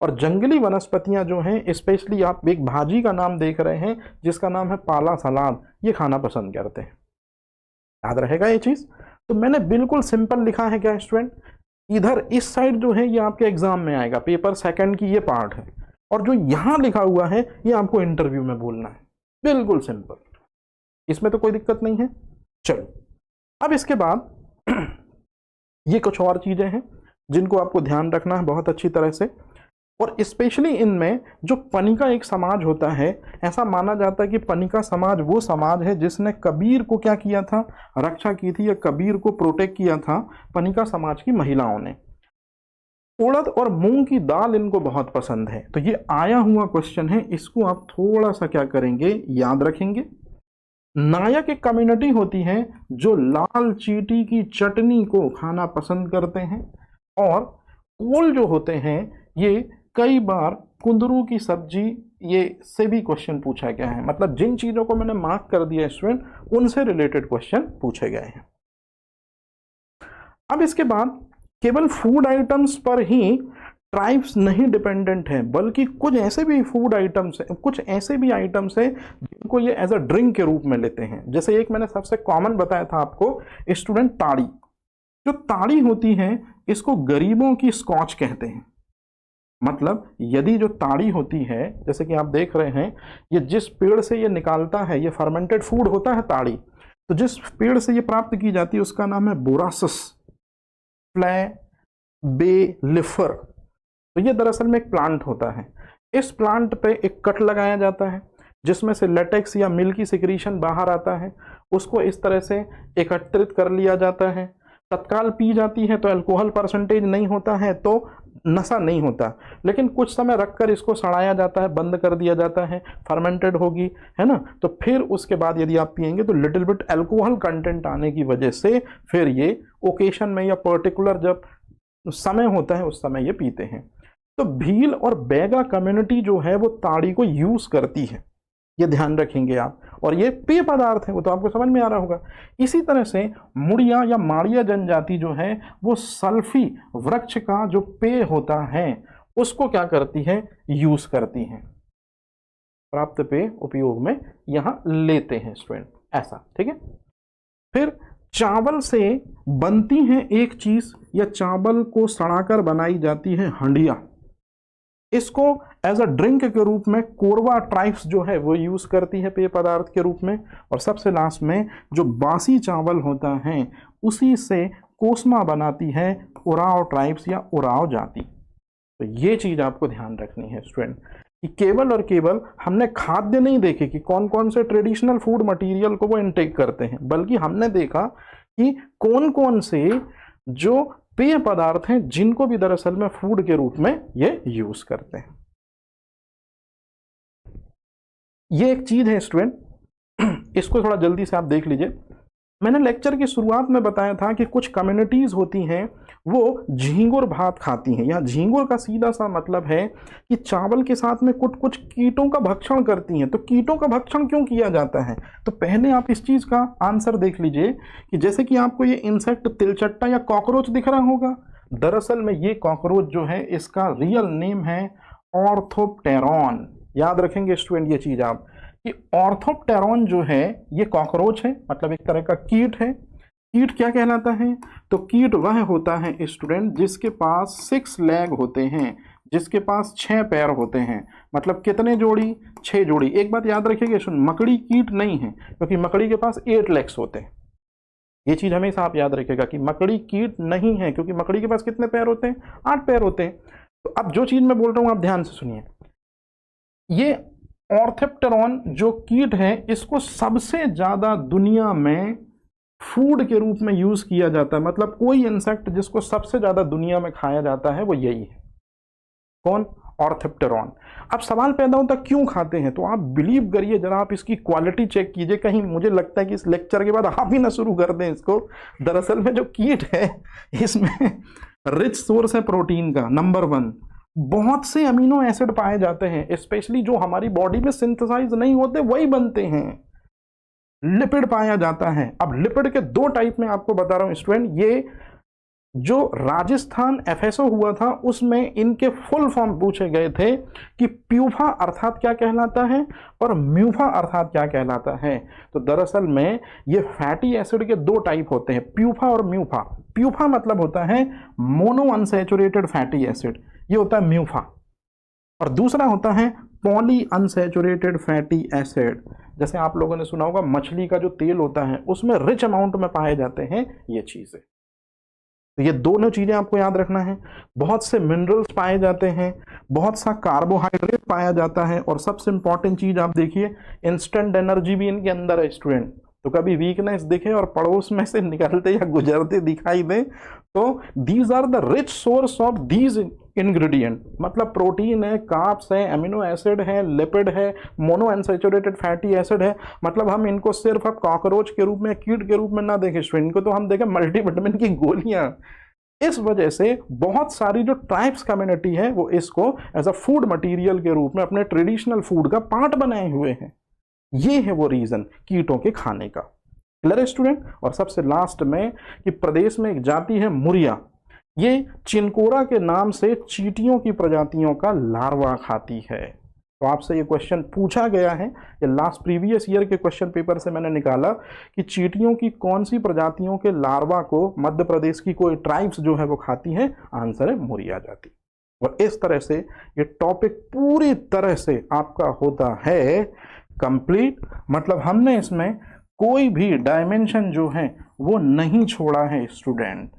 और जंगली वनस्पतियां जो हैं, स्पेशली आप एक भाजी का नाम देख रहे हैं जिसका नाम है पाला सलाद, ये खाना पसंद करते हैं, याद रहेगा ये चीज़। तो मैंने बिल्कुल सिंपल लिखा है क्या स्टूडेंट, इधर इस साइड जो है ये आपके एग्जाम में आएगा, पेपर सेकंड की ये पार्ट है, और जो यहाँ लिखा हुआ है ये आपको इंटरव्यू में बोलना है, बिल्कुल सिंपल, इसमें तो कोई दिक्कत नहीं है। चलो अब इसके बाद ये कुछ और चीजें हैं जिनको आपको ध्यान रखना है बहुत अच्छी तरह से। और स्पेशली इनमें जो पनिका एक समाज होता है, ऐसा माना जाता है कि पनिका समाज वो समाज है जिसने कबीर को क्या किया था, रक्षा की थी, या कबीर को प्रोटेक्ट किया था पनिका समाज की महिलाओं ने। उड़द और मूंग की दाल इनको बहुत पसंद है। तो ये आया हुआ क्वेश्चन है, इसको आप थोड़ा सा क्या करेंगे, याद रखेंगे। नायक एक कम्युनिटी होती है जो लाल चीटी की चटनी को खाना पसंद करते हैं। और कोल जो होते हैं ये कई बार कुंदरू की सब्जी, ये से भी क्वेश्चन पूछा गया है, मतलब जिन चीजों को मैंने मार्क कर दिया स्टूडेंट उनसे रिलेटेड क्वेश्चन पूछे गए हैं। अब इसके बाद केवल फूड आइटम्स पर ही ट्राइब्स नहीं डिपेंडेंट है, बल्कि कुछ ऐसे भी फूड आइटम्स है, कुछ ऐसे भी आइटम्स है जिनको ये एज अ ड्रिंक के रूप में लेते हैं। जैसे एक मैंने सबसे कॉमन बताया था आपको स्टूडेंट, ताड़ी। जो ताड़ी होती है इसको गरीबों की स्कॉच कहते हैं, मतलब यदि जो ताड़ी होती है, जैसे कि आप देख रहे हैं, ये जिस पेड़ से ये निकालता है, ये फर्मेंटेड फूड होता है ताड़ी, तो जिस पेड़ से ये प्राप्त की जाती है उसका नाम है बोरासिस फ्लैबेलिफर। तो ये दरअसल में एक प्लांट होता है। इस प्लांट पे एक कट लगाया जाता है जिसमें से लेटेक्स या मिल्क की सिक्रीशन बाहर आता है, उसको इस तरह से एकत्रित कर लिया जाता है। तत्काल पी जाती है तो अल्कोहल परसेंटेज नहीं होता है, तो नशा नहीं होता, लेकिन कुछ समय रखकर इसको सड़ाया जाता है, बंद कर दिया जाता है, फर्मेंटेड होगी, है ना, तो फिर उसके बाद यदि आप पिएंगे तो लिटिल बिट अल्कोहल कंटेंट आने की वजह से फिर ये ओकेशन में या पर्टिकुलर जब समय होता है उस समय ये पीते हैं। तो भील और बैगा कम्युनिटी जो है वो ताड़ी को यूज करती है, ये ध्यान रखेंगे आप। और ये पेय पदार्थ है, वो तो आपको समझ में आ रहा होगा। इसी तरह से मुड़िया या माड़िया जनजाति जो है वो सल्फी वृक्ष का जो पेय होता है उसको क्या करती है, यूज करती है, प्राप्त पेय उपयोग में यहां लेते हैं स्टूडेंट, ऐसा, ठीक है। फिर चावल से बनती है एक चीज या चावल को सड़ाकर बनाई जाती है हंडिया। इसको एज अ ड्रिंक के रूप में कोरवा ट्राइब्स जो है वो यूज करती है पेय पदार्थ के रूप में। और सबसे लास्ट में जो बासी चावल होता है उसी से कोसमा बनाती है उराव ट्राइब्स या उराव जाति। तो ये चीज आपको ध्यान रखनी है स्टूडेंट कि केवल और केवल हमने खाद्य नहीं देखे कि कौन कौन से ट्रेडिशनल फूड मटेरियल को वो इनटेक करते हैं, बल्कि हमने देखा कि कौन कौन से जो पेय पदार्थ हैं जिनको भी दरअसल में फूड के रूप में ये यूज करते हैं। ये एक चीज है स्टूडेंट, इसको थोड़ा जल्दी से आप देख लीजिए। मैंने लेक्चर की शुरुआत में बताया था कि कुछ कम्युनिटीज होती हैं वो झींगुर भात खाती हैं, या झींगुर का सीधा सा मतलब है कि चावल के साथ में कुछ कुछ कीटों का भक्षण करती हैं। तो कीटों का भक्षण क्यों किया जाता है, तो पहले आप इस चीज का आंसर देख लीजिए कि जैसे कि आपको ये इंसेक्ट तिलचट्टा या कॉकरोच दिख रहा होगा, दरअसल में ये कॉकरोच जो है इसका रियल नेम है ऑर्थोप्टेरॉन। याद रखेंगे स्टूडेंट ये चीज आप कि ऑर्थोप्टेरॉन जो है ये कॉकरोच है, मतलब एक तरह का कीट है। कीट क्या कहलाता है, तो कीट वह होता है स्टूडेंट जिसके पास 6 लेग होते हैं, जिसके पास 6 पैर होते हैं। मतलब कितने जोड़ी, 6 जोड़ी। एक बात याद रखिएगा, मकड़ी कीट नहीं है, क्योंकि मकड़ी के पास 8 लेग्स होते हैं। ये चीज हमेशा आप याद रखिएगा कि मकड़ी कीट नहीं है, क्योंकि मकड़ी के पास कितने पैर होते हैं, 8 पैर होते हैं। तो अब जो चीज मैं बोल रहा हूं आप ध्यान से सुनिए, ये ऑर्थोप्टेरॉन जो कीट है इसको सबसे ज्यादा दुनिया में फूड के रूप में यूज किया जाता है। मतलब कोई इंसेक्ट जिसको सबसे ज्यादा दुनिया में खाया जाता है वो यही है। कौन, ऑर्थोप्टेरॉन। अब सवाल पैदा होता क्यों खाते हैं, तो आप बिलीव करिए जरा, आप इसकी क्वालिटी चेक कीजिए। कहीं मुझे लगता है कि इस लेक्चर के बाद आप ही ना शुरू कर दें इसको। दरअसल में जो कीट है इसमें रिच सोर्स है प्रोटीन का, नंबर 1। बहुत से अमीनो एसिड पाए जाते हैं, स्पेशली जो हमारी बॉडी में सिंथेसाइज नहीं होते वही बनते हैं। लिपिड पाया जाता है। अब लिपिड के 2 टाइप में आपको बता रहा हूं स्टूडेंट। ये जो राजस्थान एफएसओ हुआ था उसमें इनके फुल फॉर्म पूछे गए थे कि प्यूफा अर्थात क्या कहलाता है और म्यूफा अर्थात क्या कहलाता है। तो दरअसल में ये फैटी एसिड के 2 टाइप होते हैं, प्यूफा और म्यूफा। प्यूफा मतलब होता है मोनो अनसैचुरेटेड फैटी एसिड, ये होता है म्यूफा। और दूसरा होता है पॉली अनसैचुरेटेड फैटी एसिड। जैसे आप लोगों ने सुना होगा मछली का जो तेल होता है उसमें रिच अमाउंट में पाए जाते हैं ये चीजें। तो ये दोनों चीजें आपको याद रखना है। बहुत से मिनरल्स पाए जाते हैं, बहुत सा कार्बोहाइड्रेट पाया जाता है, और सबसे इंपॉर्टेंट चीज आप देखिए इंस्टेंट एनर्जी भी इनके अंदर है स्टूडेंट। तो कभी वीकनेस दिखे और पड़ोस में से निकलते या गुजरते दिखाई दे तो these are the rich source of these ingredient. मतलब प्रोटीन है, कार्ब्स है, अमीनो एसिड है, लिपिड है, मोनो अनसैचुरेटेड फैटी एसिड है। मतलब हम इनको सिर्फ कॉकरोच के रूप में, कीट के रूप में ना देखें स्टूडेंट, इनको तो हम देखें मल्टीविटामिन की गोलियां। इस वजह से बहुत सारी जो ट्राइब्स कम्युनिटी है वो इसको एज अ फूड मटेरियल के रूप में अपने ट्रेडिशनल फूड का पार्ट बनाए हुए हैं। ये है वो रीजन कीटों के खाने का। क्लियर है स्टूडेंट। और सबसे लास्ट में कि प्रदेश में एक जाति है मुरिया, ये चिनकोरा के नाम से चींटियों की प्रजातियों का लार्वा खाती है। तो आपसे ये क्वेश्चन पूछा गया है, ये लास्ट प्रीवियस ईयर के क्वेश्चन पेपर से मैंने निकाला कि चींटियों की कौन सी प्रजातियों के लार्वा को मध्य प्रदेश की कोई ट्राइब्स जो है वो खाती है। आंसर है मुरिया जाति। और इस तरह से ये टॉपिक पूरी तरह से आपका होता है कंप्लीट। मतलब हमने इसमें कोई भी डायमेंशन जो है वो नहीं छोड़ा है स्टूडेंट।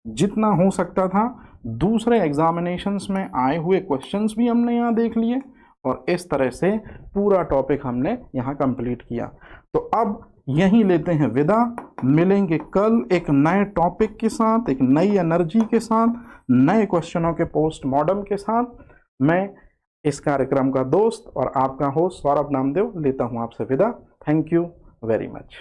जितना हो सकता था दूसरे एग्जामिनेशंस में आए हुए क्वेश्चंस भी हमने यहाँ देख लिए और इस तरह से पूरा टॉपिक हमने यहाँ कंप्लीट किया। तो अब यहीं लेते हैं विदा, मिलेंगे कल एक नए टॉपिक के साथ, एक नई एनर्जी के साथ, नए क्वेश्चनों के पोस्ट मॉडर्न के साथ। मैं इस कार्यक्रम का दोस्त और आपका होस्ट सौरभ नामदेव लेता हूँ आपसे विदा। Thank you very much.